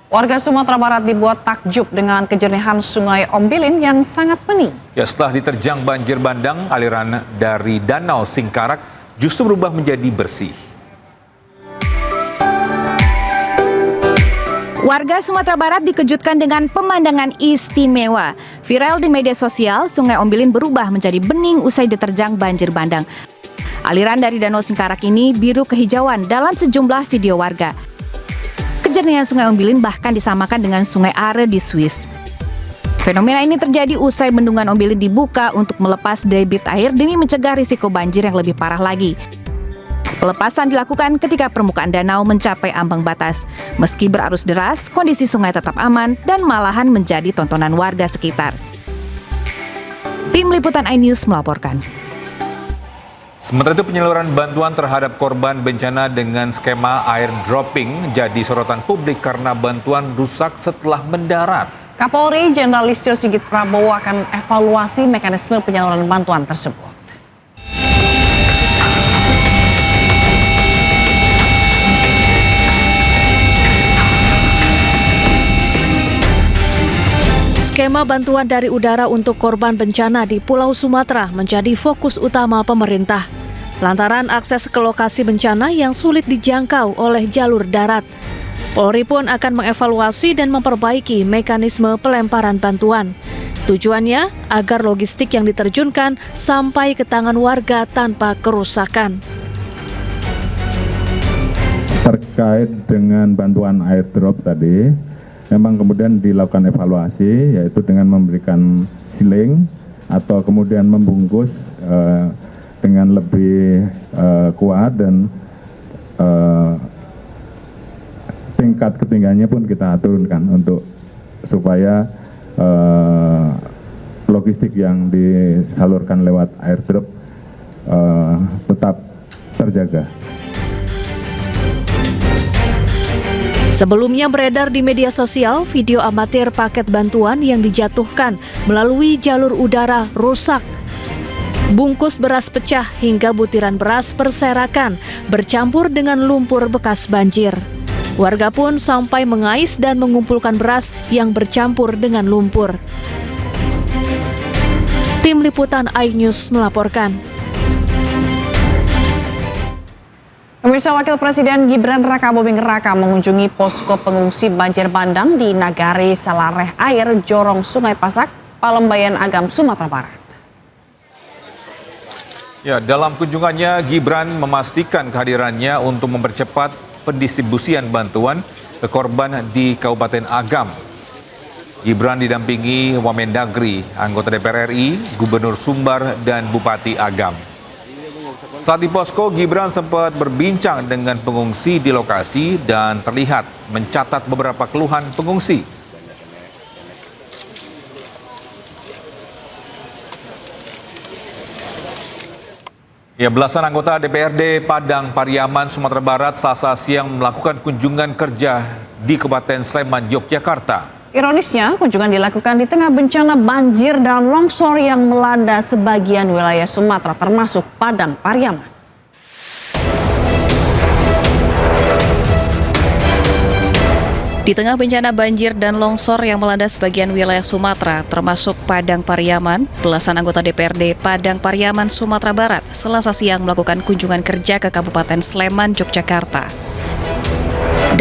Warga Sumatera Barat dibuat takjub dengan kejernihan Sungai Ombilin yang sangat bening. Ya, setelah diterjang banjir bandang, aliran dari Danau Singkarak justru berubah menjadi bersih. Warga Sumatera Barat dikejutkan dengan pemandangan istimewa. Viral di media sosial, Sungai Ombilin berubah menjadi bening usai diterjang banjir bandang. Aliran dari Danau Singkarak ini biru kehijauan dalam sejumlah video warga. Kejernihan Sungai Ombilin bahkan disamakan dengan Sungai Are di Swiss. Fenomena ini terjadi usai bendungan Ombilin dibuka untuk melepas debit air demi mencegah risiko banjir yang lebih parah lagi. Pelepasan dilakukan ketika permukaan danau mencapai ambang batas. Meski berarus deras, kondisi sungai tetap aman dan malahan menjadi tontonan warga sekitar. Tim Liputan iNews melaporkan. Sementara itu, penyaluran bantuan terhadap korban bencana dengan skema air dropping jadi sorotan publik karena bantuan rusak setelah mendarat. Kapolri Jenderal Listio Sigit Prabowo akan evaluasi mekanisme penyaluran bantuan tersebut. Skema bantuan dari udara untuk korban bencana di Pulau Sumatera menjadi fokus utama pemerintah. Lantaran akses ke lokasi bencana yang sulit dijangkau oleh jalur darat. Polri pun akan mengevaluasi dan memperbaiki mekanisme pelemparan bantuan. Tujuannya agar logistik yang diterjunkan sampai ke tangan warga tanpa kerusakan. Terkait dengan bantuan airdrop tadi, memang kemudian dilakukan evaluasi, yaitu dengan memberikan siling atau kemudian membungkus dengan lebih kuat dan tingkat ketinggiannya pun kita turunkan untuk supaya logistik yang disalurkan lewat airdrop tetap terjaga. Sebelumnya beredar di media sosial video amatir paket bantuan yang dijatuhkan melalui jalur udara rusak. Bungkus beras pecah hingga butiran beras berserakan bercampur dengan lumpur bekas banjir. Warga pun sampai mengais dan mengumpulkan beras yang bercampur dengan lumpur. Tim Liputan iNews melaporkan. Pemirsa, Wakil Presiden Gibran Rakabuming Raka mengunjungi posko pengungsi banjir bandang di Nagari Salareh Air, Jorong Sungai Pasak, Palembayan Agam, Sumatera Barat. Ya, dalam kunjungannya Gibran memastikan kehadirannya untuk mempercepat pendistribusian bantuan ke korban di Kabupaten Agam. Gibran didampingi Wamendagri, anggota DPR RI, Gubernur Sumbar, dan Bupati Agam. Saat di posko, Gibran sempat berbincang dengan pengungsi di lokasi dan terlihat mencatat beberapa keluhan pengungsi. Ya, belasan anggota DPRD Padang Pariaman, Sumatera Barat, Selasa siang melakukan kunjungan kerja di Kabupaten Sleman, Yogyakarta. Ironisnya, kunjungan dilakukan di tengah bencana banjir dan longsor yang melanda sebagian wilayah Sumatera, termasuk Padang Pariaman. Di tengah bencana banjir dan longsor yang melanda sebagian wilayah Sumatera, termasuk Padang Pariaman, belasan anggota DPRD Padang Pariaman, Sumatera Barat, Selasa siang melakukan kunjungan kerja ke Kabupaten Sleman, Yogyakarta.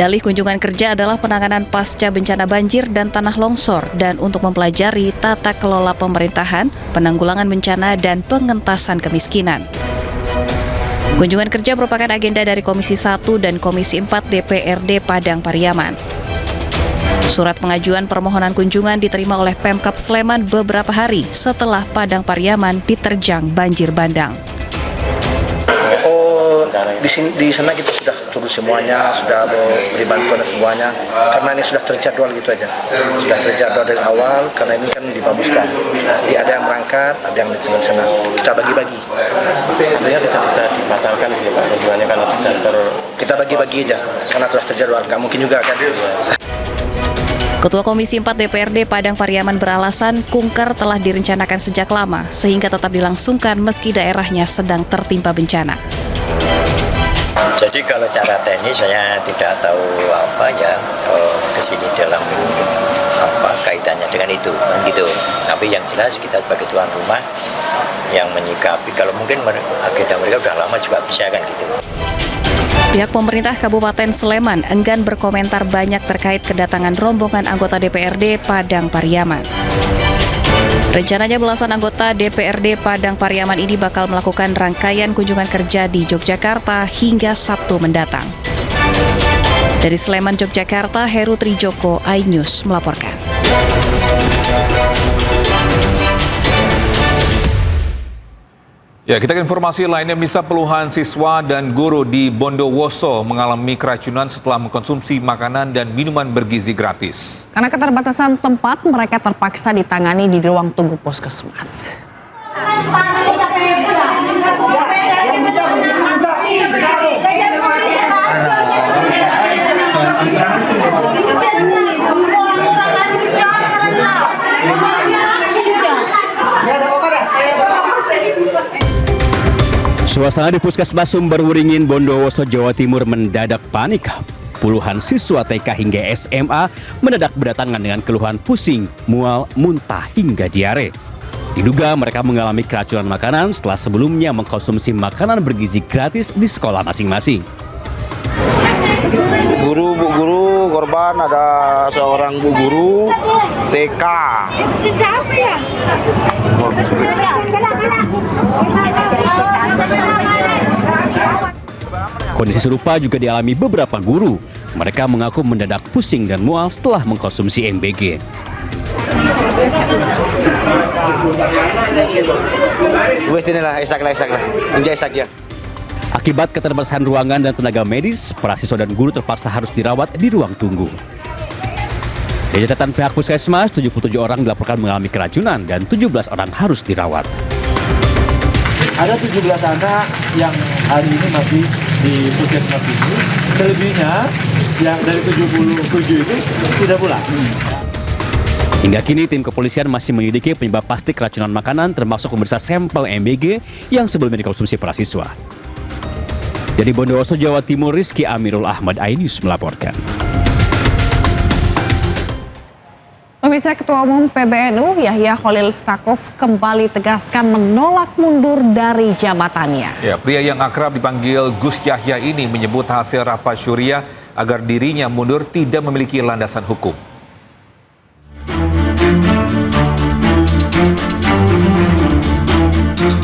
Dalih kunjungan kerja adalah penanganan pasca bencana banjir dan tanah longsor dan untuk mempelajari tata kelola pemerintahan, penanggulangan bencana, dan pengentasan kemiskinan. Kunjungan kerja merupakan agenda dari Komisi 1 dan Komisi 4 DPRD Padang Pariaman. Surat pengajuan permohonan kunjungan diterima oleh Pemkab Sleman beberapa hari setelah Padang Pariaman diterjang banjir bandang. Di sana kita sudah turun semuanya, sudah beri bantuan semuanya, karena ini sudah terjadwal gitu aja, sudah terjadwal dari awal, karena ini kan dibaguskan. Jadi ada yang berangkat, ada yang tinggal di sana, kita bagi-bagi. Artinya tidak bisa dibatalkan gitu Pak, kunjungannya karena sudah kita bagi-bagi aja, karena sudah terjadwal, nggak mungkin juga kan. Ketua Komisi 4 DPRD Padang Pariaman beralasan kunker telah direncanakan sejak lama sehingga tetap dilangsungkan meski daerahnya sedang tertimpa bencana. Jadi kalau cara teknis saya tidak tahu apa ya kesini dalam apa kaitannya dengan itu kan gitu. Tapi yang jelas kita sebagai tuan rumah yang menyikapi, kalau mungkin agenda mereka udah lama juga bisa kan gitu. Pihak pemerintah Kabupaten Sleman enggan berkomentar banyak terkait kedatangan rombongan anggota DPRD Padang Pariaman. Rencananya belasan anggota DPRD Padang Pariaman ini bakal melakukan rangkaian kunjungan kerja di Yogyakarta hingga Sabtu mendatang. Dari Sleman, Yogyakarta, Heru Trijoko, iNews melaporkan. Ya, kita ke informasi lainnya. Bisa puluhan siswa dan guru di Bondowoso mengalami keracunan setelah mengkonsumsi makanan dan minuman bergizi gratis. Karena keterbatasan tempat, mereka terpaksa ditangani di ruang tunggu puskesmas. Suasana di Puskesmas Sumberwuringin, Bondowoso, Jawa Timur mendadak panik. Puluhan siswa TK hingga SMA mendadak berdatangan dengan keluhan pusing, mual, muntah hingga diare. Diduga mereka mengalami keracunan makanan setelah sebelumnya mengkonsumsi makanan bergizi gratis di sekolah masing-masing. Bu guru korban ada seorang bu guru TK. Siapa ya? Kondisi serupa juga dialami beberapa guru. Mereka mengaku mendadak pusing dan mual setelah mengkonsumsi MBG. Akibat keterbatasan ruangan dan tenaga medis, para siswa dan guru terpaksa harus dirawat di ruang tunggu. Dari catatan pihak puskesmas, 77 orang dilaporkan mengalami keracunan dan 17 orang harus dirawat. Ada 17 anak yang hari ini masih di puskesmas ini. Selebihnya yang dari 77 itu sudah pulang. Hingga kini tim kepolisian masih menyelidiki penyebab pasti keracunan makanan, termasuk memeriksa sampel MBG yang sebelumnya dikonsumsi para siswa. Dari Bondowoso, Jawa Timur, Rizky Amirul Ahmad, iNews melaporkan. Pemirsa, Ketua Umum PBNU Yahya Khalil Stakuf kembali tegaskan menolak mundur dari jabatannya. Ya, pria yang akrab dipanggil Gus Yahya ini menyebut hasil rapat syuriah agar dirinya mundur tidak memiliki landasan hukum.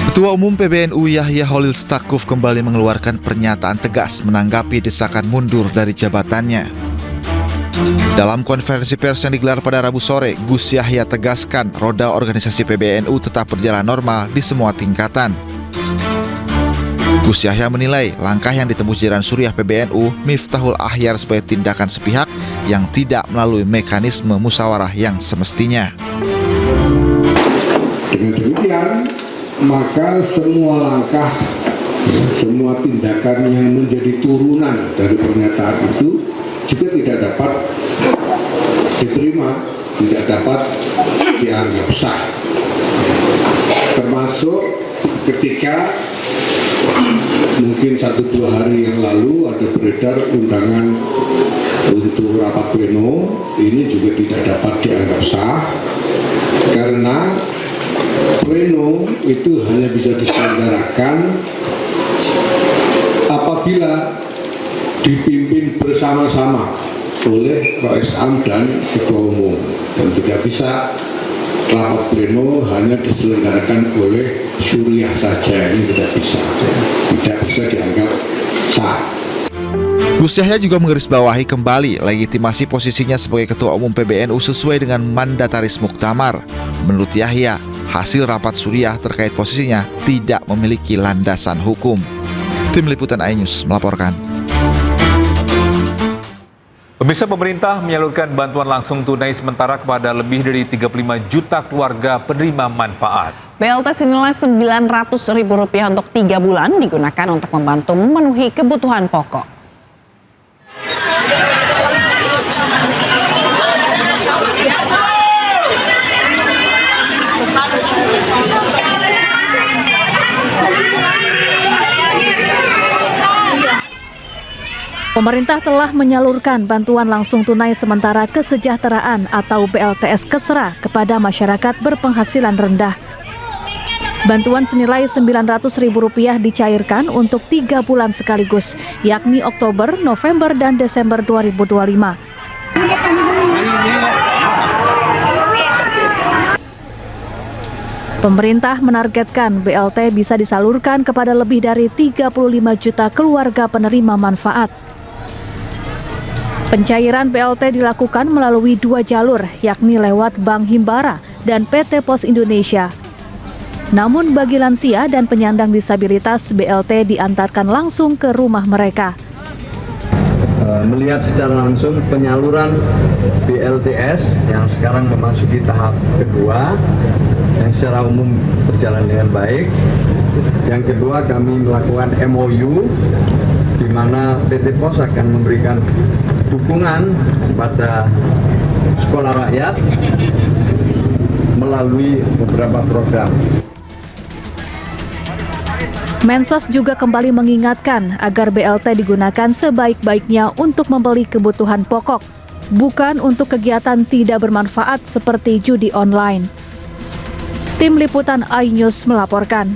Ketua Umum PBNU Yahya Khalil Stakuf kembali mengeluarkan pernyataan tegas menanggapi desakan mundur dari jabatannya. Dalam konferensi pers yang digelar pada Rabu sore, Gus Yahya tegaskan roda organisasi PBNU tetap berjalan normal di semua tingkatan. Gus Yahya menilai langkah yang ditempuh jajaran Suriah PBNU Miftahul Akhyar sebagai tindakan sepihak yang tidak melalui mekanisme musyawarah yang semestinya. Dengan demikian, maka semua langkah, semua tindakan yang menjadi turunan dari pernyataan itu juga tidak dapat diterima, tidak dapat dianggap sah. Termasuk ketika mungkin 1-2 hari yang lalu ada beredar undangan untuk rapat pleno ini juga tidak dapat dianggap sah karena pleno itu hanya bisa diselenggarakan apabila dipimpin bersama-sama oleh Roisam dan Ketua Umum, dan tidak bisa rapat pleno hanya diselenggarakan oleh Suriah saja, ini tidak bisa dianggap sah. Gus Yahya juga menggarisbawahi kembali legitimasi posisinya sebagai Ketua Umum PBNU sesuai dengan mandataris muktamar. Menurut Yahya, hasil rapat Suriah terkait posisinya tidak memiliki landasan hukum. Tim Liputan iNews melaporkan. Pemirsa, pemerintah menyalurkan bantuan langsung tunai sementara kepada lebih dari 35 juta keluarga penerima manfaat. BLT senilai Rp900.000 untuk 3 bulan digunakan untuk membantu memenuhi kebutuhan pokok. Pemerintah telah menyalurkan bantuan langsung tunai sementara kesejahteraan atau BLTS Kesra kepada masyarakat berpenghasilan rendah. Bantuan senilai Rp900.000 dicairkan untuk 3 bulan sekaligus, yakni Oktober, November, dan Desember 2025. Pemerintah menargetkan BLT bisa disalurkan kepada lebih dari 35 juta keluarga penerima manfaat. Pencairan BLT dilakukan melalui 2 jalur, yakni lewat Bank Himbara dan PT Pos Indonesia. Namun bagi lansia dan penyandang disabilitas, BLT diantarkan langsung ke rumah mereka. Melihat secara langsung penyaluran BLTS yang sekarang memasuki tahap kedua, yang secara umum berjalan dengan baik. Yang kedua, kami melakukan MOU di mana PT Pos akan memberikan dukungan kepada sekolah rakyat melalui beberapa program. Mensos juga kembali mengingatkan agar BLT digunakan sebaik-baiknya untuk membeli kebutuhan pokok, bukan untuk kegiatan tidak bermanfaat seperti judi online. Tim Liputan iNews melaporkan.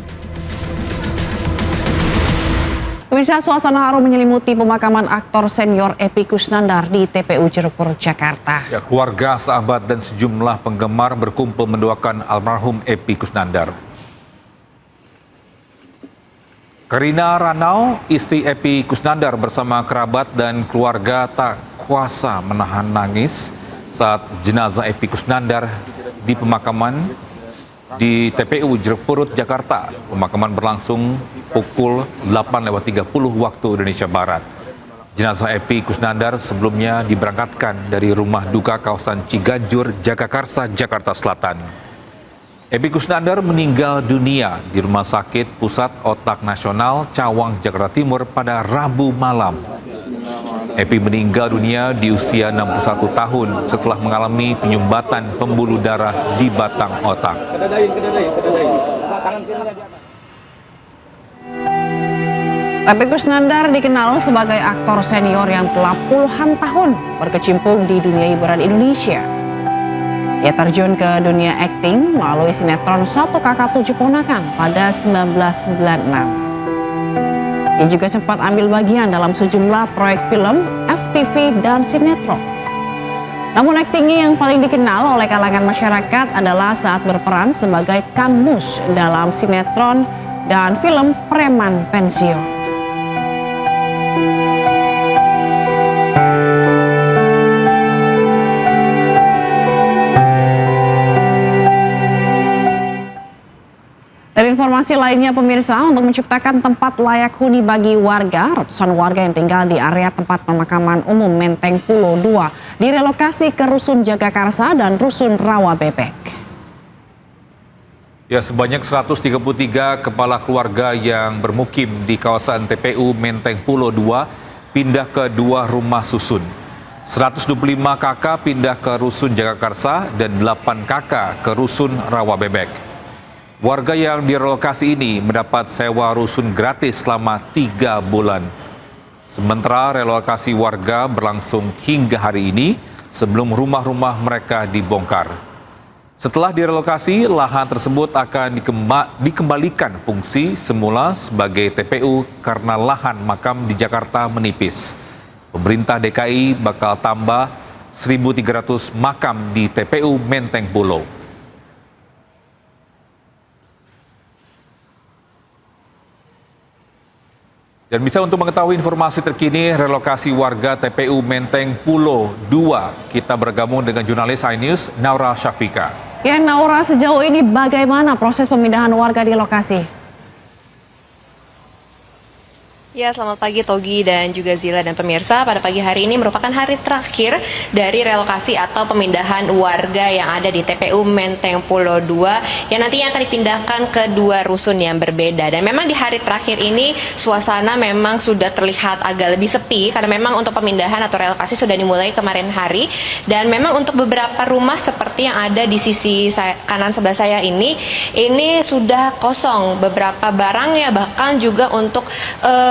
Pemirsa, suasana haru menyelimuti pemakaman aktor senior Epy Kusnandar di TPU Jeruk Purut, Jakarta. Ya, keluarga, sahabat, dan sejumlah penggemar berkumpul mendoakan almarhum Epy Kusnandar. Karina Ranau, istri Epy Kusnandar bersama kerabat dan keluarga tak kuasa menahan nangis saat jenazah Epy Kusnandar di pemakaman di TPU Jeruk Purut, Jakarta. Pemakaman berlangsung pukul 8.30 waktu Indonesia Barat. Jenazah Epy Kusnandar sebelumnya diberangkatkan dari rumah duka kawasan Ciganjur, Jagakarsa, Jakarta Selatan. Epy Kusnandar meninggal dunia di Rumah Sakit Pusat Otak Nasional Cawang, Jakarta Timur pada Rabu malam. Epy meninggal dunia di usia 61 tahun setelah mengalami penyumbatan pembuluh darah di batang otak. Epy Kusnandar dikenal sebagai aktor senior yang telah puluhan tahun berkecimpung di dunia hiburan Indonesia. Ia terjun ke dunia akting melalui sinetron Satu Kakak Tujuh Ponakan pada 1996. Ia juga sempat ambil bagian dalam sejumlah proyek film, FTV, dan sinetron. Namun aktingnya yang paling dikenal oleh kalangan masyarakat adalah saat berperan sebagai Kang Mus dalam sinetron dan film Preman Pensiun. Dari informasi lainnya, pemirsa, untuk menciptakan tempat layak huni bagi warga, ratusan warga yang tinggal di area tempat pemakaman umum Menteng Pulo 2 direlokasi ke Rusun Jagakarsa dan Rusun Rawa Bebek. Ya, sebanyak 133 kepala keluarga yang bermukim di kawasan TPU Menteng Pulo 2 pindah ke 2 rumah susun. 125 kakak pindah ke Rusun Jagakarsa dan 8 kakak ke Rusun Rawa Bebek. Warga yang direlokasi ini mendapat sewa rusun gratis selama 3 bulan. Sementara relokasi warga berlangsung hingga hari ini sebelum rumah-rumah mereka dibongkar. Setelah direlokasi, lahan tersebut akan dikembalikan fungsi semula sebagai TPU karena lahan makam di Jakarta menipis. Pemerintah DKI bakal tambah 1.300 makam di TPU Menteng Pulo. Dan bisa untuk mengetahui informasi terkini relokasi warga TPU Menteng Pulo 2, kita bergabung dengan jurnalis iNews Naura Syafika. Ya, Naura, sejauh ini bagaimana proses pemindahan warga di lokasi? Ya, selamat pagi Togi dan juga Zila dan pemirsa. Pada pagi hari ini merupakan hari terakhir dari relokasi atau pemindahan warga yang ada di TPU Menteng Pulo 2 yang nantinya akan dipindahkan ke dua rusun yang berbeda. Dan memang di hari terakhir ini suasana memang sudah terlihat agak lebih sepi karena memang untuk pemindahan atau relokasi sudah dimulai kemarin hari. Dan memang untuk beberapa rumah seperti yang ada di sisi kanan sebelah saya ini sudah kosong. Beberapa barangnya bahkan juga untuk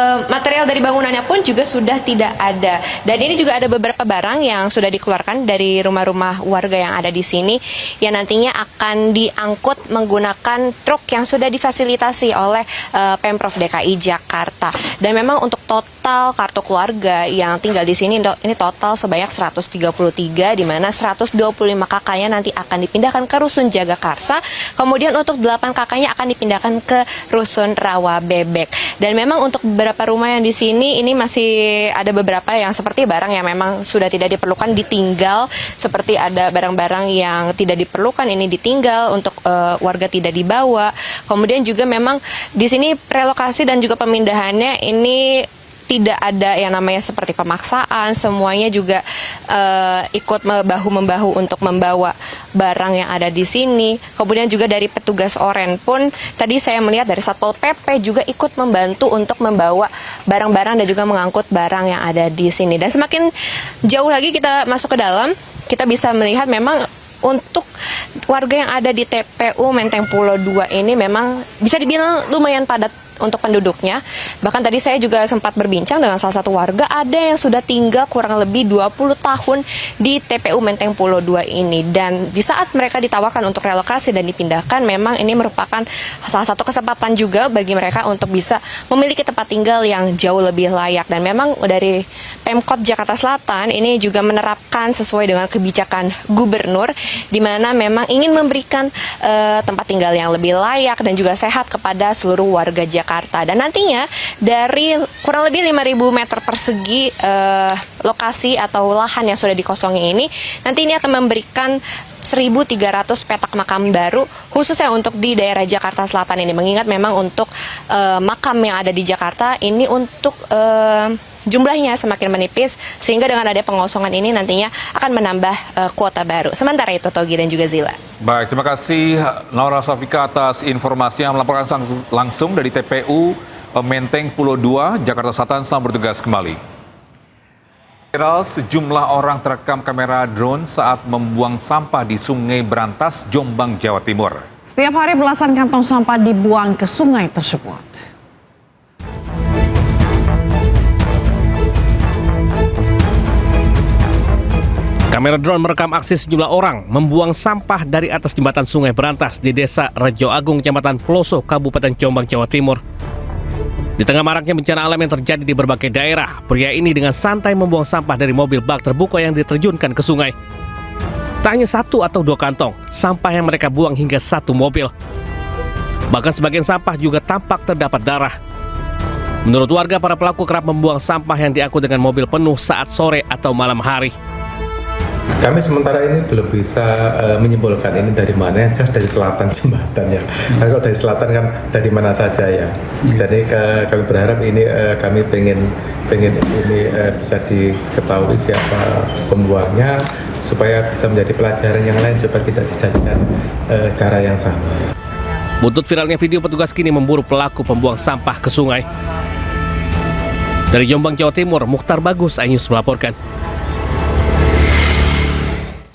material dari bangunannya pun juga sudah tidak ada. Dan ini juga ada beberapa barang yang sudah dikeluarkan dari rumah-rumah warga yang ada di sini yang nantinya akan diangkut menggunakan truk yang sudah difasilitasi oleh Pemprov DKI Jakarta. Dan memang untuk total kartu keluarga yang tinggal di sini ini total sebanyak 133, di mana 125 kakaknya nanti akan dipindahkan ke Rusun Jagakarsa. Kemudian untuk 8 kakaknya akan dipindahkan ke Rusun Rawa Bebek. Dan memang untuk beberapa rumah yang di sini ini masih ada beberapa yang seperti barang yang memang sudah tidak diperlukan ditinggal, seperti ada barang-barang yang tidak diperlukan ini ditinggal untuk warga tidak dibawa. Kemudian juga memang di sini relokasi dan juga pemindahannya ini tidak ada yang namanya seperti pemaksaan, semuanya juga ikut bahu-membahu untuk membawa barang yang ada di sini. Kemudian juga dari petugas Oren pun tadi saya melihat dari Satpol PP juga ikut membantu untuk membawa barang-barang dan juga mengangkut barang yang ada di sini. Dan semakin jauh lagi kita masuk ke dalam, kita bisa melihat memang untuk warga yang ada di TPU Menteng Pulo 2 ini memang bisa dibilang lumayan padat untuk penduduknya. Bahkan tadi saya juga sempat berbincang dengan salah satu warga, ada yang sudah tinggal kurang lebih 20 tahun di TPU Menteng Pulo 2 ini. Dan di saat mereka ditawarkan untuk relokasi dan dipindahkan, memang ini merupakan salah satu kesempatan juga bagi mereka untuk bisa memiliki tempat tinggal yang jauh lebih layak. Dan memang dari Pemkot Jakarta Selatan ini juga menerapkan sesuai dengan kebijakan gubernur, di mana memang ingin memberikan tempat tinggal yang lebih layak dan juga sehat kepada seluruh warga Jakarta. Dan nantinya dari kurang lebih 5.000 meter persegi lokasi atau lahan yang sudah dikosongi ini, nanti ini akan memberikan 1.300 petak makam baru khususnya untuk di daerah Jakarta Selatan ini. Mengingat memang untuk makam yang ada di Jakarta ini untuk jumlahnya semakin menipis, sehingga dengan ada pengosongan ini nantinya akan menambah kuota baru. Sementara itu Togi dan juga Zila. Baik, terima kasih Naura Syafika atas informasi yang melaporkan langsung dari TPU Menteng Pulo 2, Jakarta Selatan. Selamat bertugas kembali. Viral, sejumlah orang terekam kamera drone saat membuang sampah di Sungai Berantas, Jombang, Jawa Timur. Setiap hari belasan kantong sampah dibuang ke sungai tersebut. Kamera drone merekam aksi sejumlah orang membuang sampah dari atas jembatan Sungai Berantas di Desa Rejo Agung, Kecamatan Peloso, Kabupaten Jombang, Jawa Timur. Di tengah maraknya bencana alam yang terjadi di berbagai daerah, pria ini dengan santai membuang sampah dari mobil bak terbuka yang diterjunkan ke sungai. Tak hanya 1 atau 2 kantong, sampah yang mereka buang hingga 1 mobil. Bahkan sebagian sampah juga tampak terdapat darah. Menurut warga, para pelaku kerap membuang sampah yang diangkut dengan mobil penuh saat sore atau malam hari. Kami sementara ini belum bisa menyimpulkan ini dari mana, jelas dari selatan jembatan ya. Karena kalau dari selatan kan dari mana saja ya. Jadi kami berharap ini kami pengen ini bisa diketahui siapa pembuangnya supaya bisa menjadi pelajaran yang lain supaya tidak dijadikan cara yang sama. Buntut viralnya video, petugas kini memburu pelaku pembuang sampah ke sungai. Dari Jombang, Jawa Timur, Mukhtar Bagus, iNews melaporkan.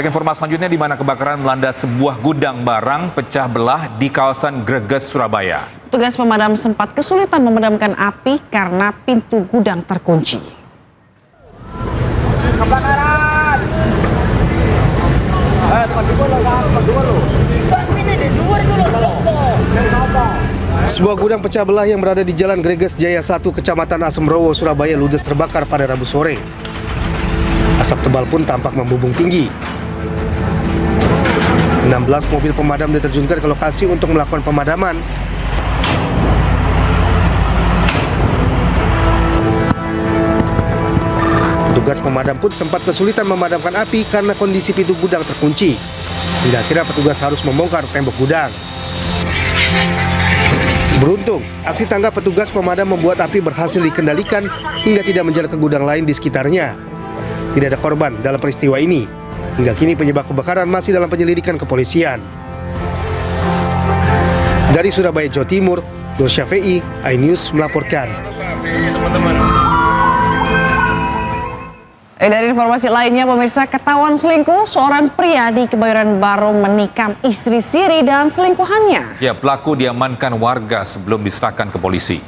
Informasi selanjutnya, di mana kebakaran melanda sebuah gudang barang pecah belah di kawasan Greges, Surabaya. Petugas pemadam sempat kesulitan memadamkan api karena pintu gudang terkunci. Kebakaran! Sebuah gudang pecah belah yang berada di Jalan Greges Jaya 1, Kecamatan Asemrowo, Surabaya ludes terbakar pada Rabu sore. Asap tebal pun tampak membumbung tinggi. 16 mobil pemadam diterjunkan ke lokasi untuk melakukan pemadaman. Petugas pemadam pun sempat kesulitan memadamkan api karena kondisi pintu gudang terkunci. Hingga akhirnya petugas harus membongkar tembok gudang. Beruntung, aksi tanggap petugas pemadam membuat api berhasil dikendalikan hingga tidak menjalar ke gudang lain di sekitarnya. Tidak ada korban dalam peristiwa ini. Hingga kini penyebab kebakaran masih dalam penyelidikan kepolisian. Dari Surabaya, Jawa Timur, Nur Syafi'i, iNews melaporkan. Dari informasi lainnya, pemirsa, ketahuan selingkuh, seorang pria di Kebayoran Baru menikam istri siri dan selingkuhannya. Ya, pelaku diamankan warga sebelum diserahkan ke polisi.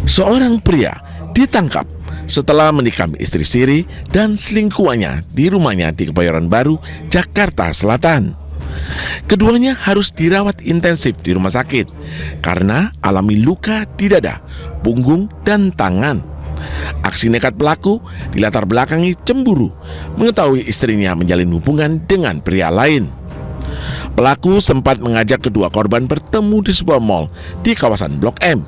Seorang pria ditangkap setelah menikam istri siri dan selingkuhannya di rumahnya di Kebayoran Baru, Jakarta Selatan. Keduanya harus dirawat intensif di rumah sakit karena alami luka di dada, punggung, dan tangan. Aksi nekat pelaku dilatar belakangi cemburu mengetahui istrinya menjalin hubungan dengan pria lain. Pelaku sempat mengajak kedua korban bertemu di sebuah mal di kawasan Blok M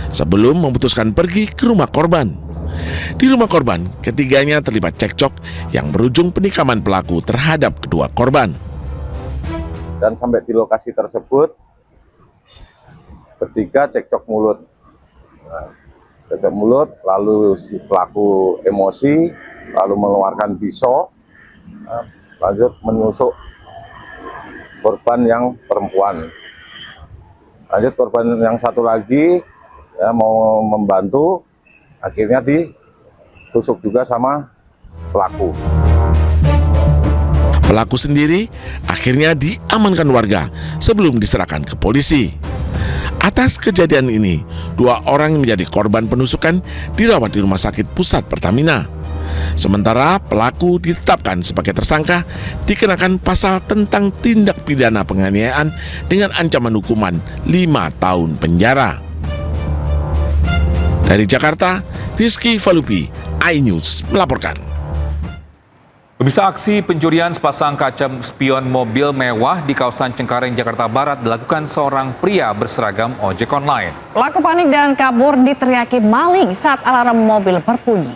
sebelum memutuskan pergi ke rumah korban. Di rumah korban, ketiganya terlibat cekcok yang berujung penikaman pelaku terhadap kedua korban. Dan sampai di lokasi tersebut bertiga cekcok mulut. Cekcok mulut, lalu si pelaku emosi, lalu mengeluarkan pisau, lanjut menusuk korban yang perempuan. Lanjut korban yang satu lagi ya, mau membantu, akhirnya ditusuk juga sama pelaku. Pelaku sendiri akhirnya diamankan warga sebelum diserahkan ke polisi. Atas kejadian ini, 2 orang yang menjadi korban penusukan dirawat di Rumah Sakit Pusat Pertamina. Sementara pelaku ditetapkan sebagai tersangka dikenakan pasal tentang tindak pidana penganiayaan dengan ancaman hukuman 5 tahun penjara. Dari Jakarta, Rizky Falupi, iNews melaporkan. Pemirsa, aksi pencurian sepasang kaca spion mobil mewah di kawasan Cengkareng, Jakarta Barat dilakukan seorang pria berseragam ojek online. Pelaku panik dan kabur diteriaki maling saat alarm mobil berbunyi.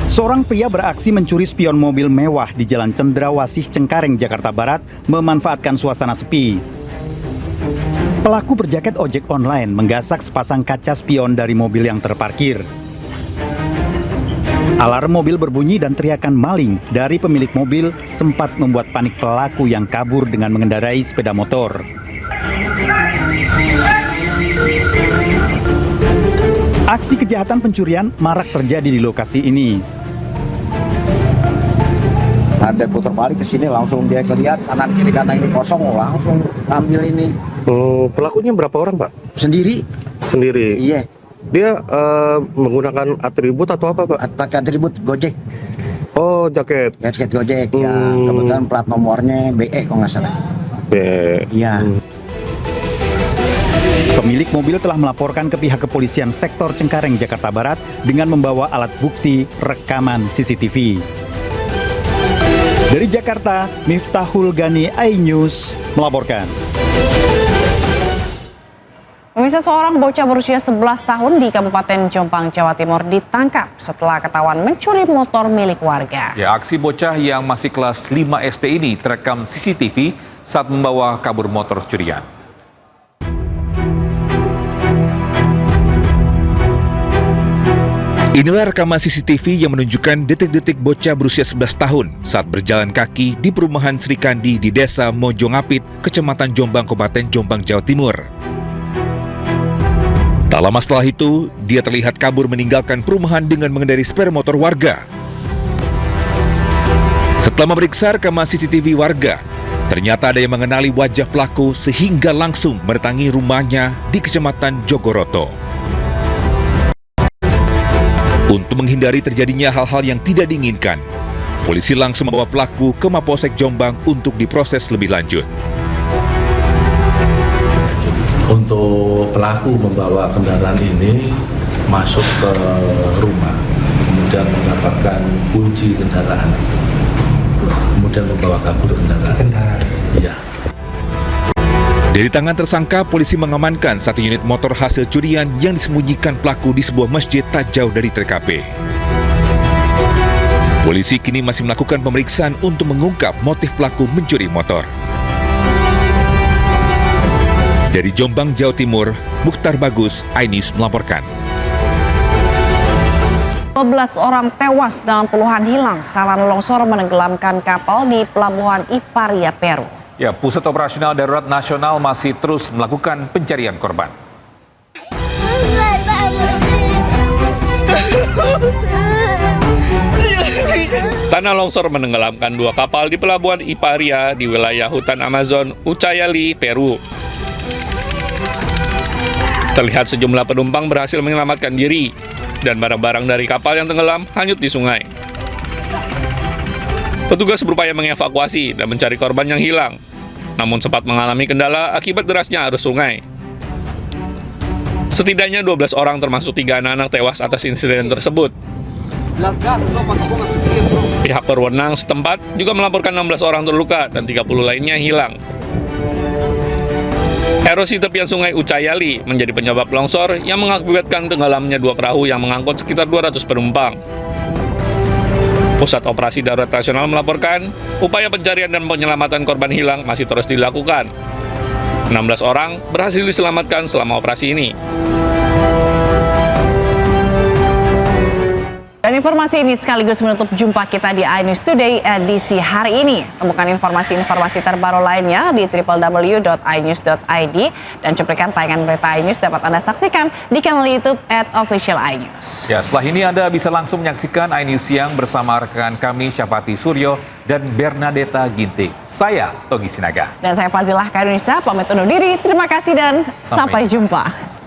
Seorang pria beraksi mencuri spion mobil mewah di Jalan Cendrawasih, Cengkareng, Jakarta Barat memanfaatkan suasana sepi. Pelaku berjaket ojek online menggasak sepasang kaca spion dari mobil yang terparkir. Alarm mobil berbunyi dan teriakan maling dari pemilik mobil sempat membuat panik pelaku yang kabur dengan mengendarai sepeda motor. Aksi kejahatan pencurian marak terjadi di lokasi ini. Ada putar balik ke sini, langsung dia lihat kanan kiri karena ini kosong, langsung ambil ini. Pelakunya berapa orang, Pak? Sendiri. Sendiri? Iya. Dia menggunakan atribut atau apa, Pak? Pakai atribut Gojek. Oh, jaket. Jaket Gojek, ya. Kebetulan plat nomornya BE kalau nggak salah. BE. Iya. Pemilik mobil telah melaporkan ke pihak kepolisian sektor Cengkareng, Jakarta Barat dengan membawa alat bukti rekaman CCTV. Dari Jakarta, Miftahul Gani, iNews melaporkan. Pemirsa, seorang bocah berusia 11 tahun di Kabupaten Jombang, Jawa Timur ditangkap setelah ketahuan mencuri motor milik warga. Ya, aksi bocah yang masih kelas 5 SD ini terekam CCTV saat membawa kabur motor curian. Inilah rekaman CCTV yang menunjukkan detik-detik bocah berusia 11 tahun saat berjalan kaki di perumahan Sri Kandi di Desa Mojongapit, Kecamatan Jombang, Kabupaten Jombang, Jawa Timur. Tak Tak lama setelah itu, dia terlihat kabur meninggalkan perumahan dengan mengendarai sepeda motor warga. Setelah memeriksa rekaman CCTV warga, ternyata ada yang mengenali wajah pelaku sehingga langsung mendatangi rumahnya di Kecamatan Jogoroto. Untuk menghindari terjadinya hal-hal yang tidak diinginkan, polisi langsung membawa pelaku ke Mapolsek Jombang untuk diproses lebih lanjut. Untuk pelaku membawa kendaraan ini masuk ke rumah, kemudian mendapatkan kunci kendaraan, kemudian membawa kabur kendaraan. Iya. Dari tangan tersangka, polisi mengamankan 1 unit motor hasil curian yang disembunyikan pelaku di sebuah masjid tak jauh dari TKP. Polisi kini masih melakukan pemeriksaan untuk mengungkap motif pelaku mencuri motor. Dari Jombang, Jawa Timur, Mukhtar Bagus, iNews melaporkan. 12 orang tewas dan puluhan hilang saat longsor menenggelamkan kapal di Pelabuhan Iparia, Peru. Ya, Pusat Operasional Darurat Nasional masih terus melakukan pencarian korban. Tanah longsor menenggelamkan 2 kapal di Pelabuhan Iparia di wilayah hutan Amazon, Ucayali, Peru. Terlihat sejumlah penumpang berhasil menyelamatkan diri dan barang-barang dari kapal yang tenggelam hanyut di sungai. Petugas berupaya mengevakuasi dan mencari korban yang hilang, namun sempat mengalami kendala akibat derasnya arus sungai. Setidaknya 12 orang termasuk 3 anak-anak tewas atas insiden tersebut. Pihak berwenang setempat juga melaporkan 16 orang terluka dan 30 lainnya hilang. Erosi tepian sungai Ucayali menjadi penyebab longsor yang mengakibatkan tenggelamnya 2 perahu yang mengangkut sekitar 200 penumpang. Pusat Operasi Darurat Nasional melaporkan, upaya pencarian dan penyelamatan korban hilang masih terus dilakukan. 16 orang berhasil diselamatkan selama operasi ini. Dan informasi ini sekaligus menutup jumpa kita di iNews Today edisi hari ini. Temukan informasi-informasi terbaru lainnya di www.inews.id dan cuplikan tayangan berita iNews dapat Anda saksikan di kanal YouTube @officialinews. Ya, setelah ini Anda bisa langsung menyaksikan iNews Siang bersama rekan kami Syafati Suryo dan Bernadetta Ginting. Saya Togi Sinaga. Dan saya Fazilah Kairunisa, pamit undur diri. Terima kasih dan sampai jumpa.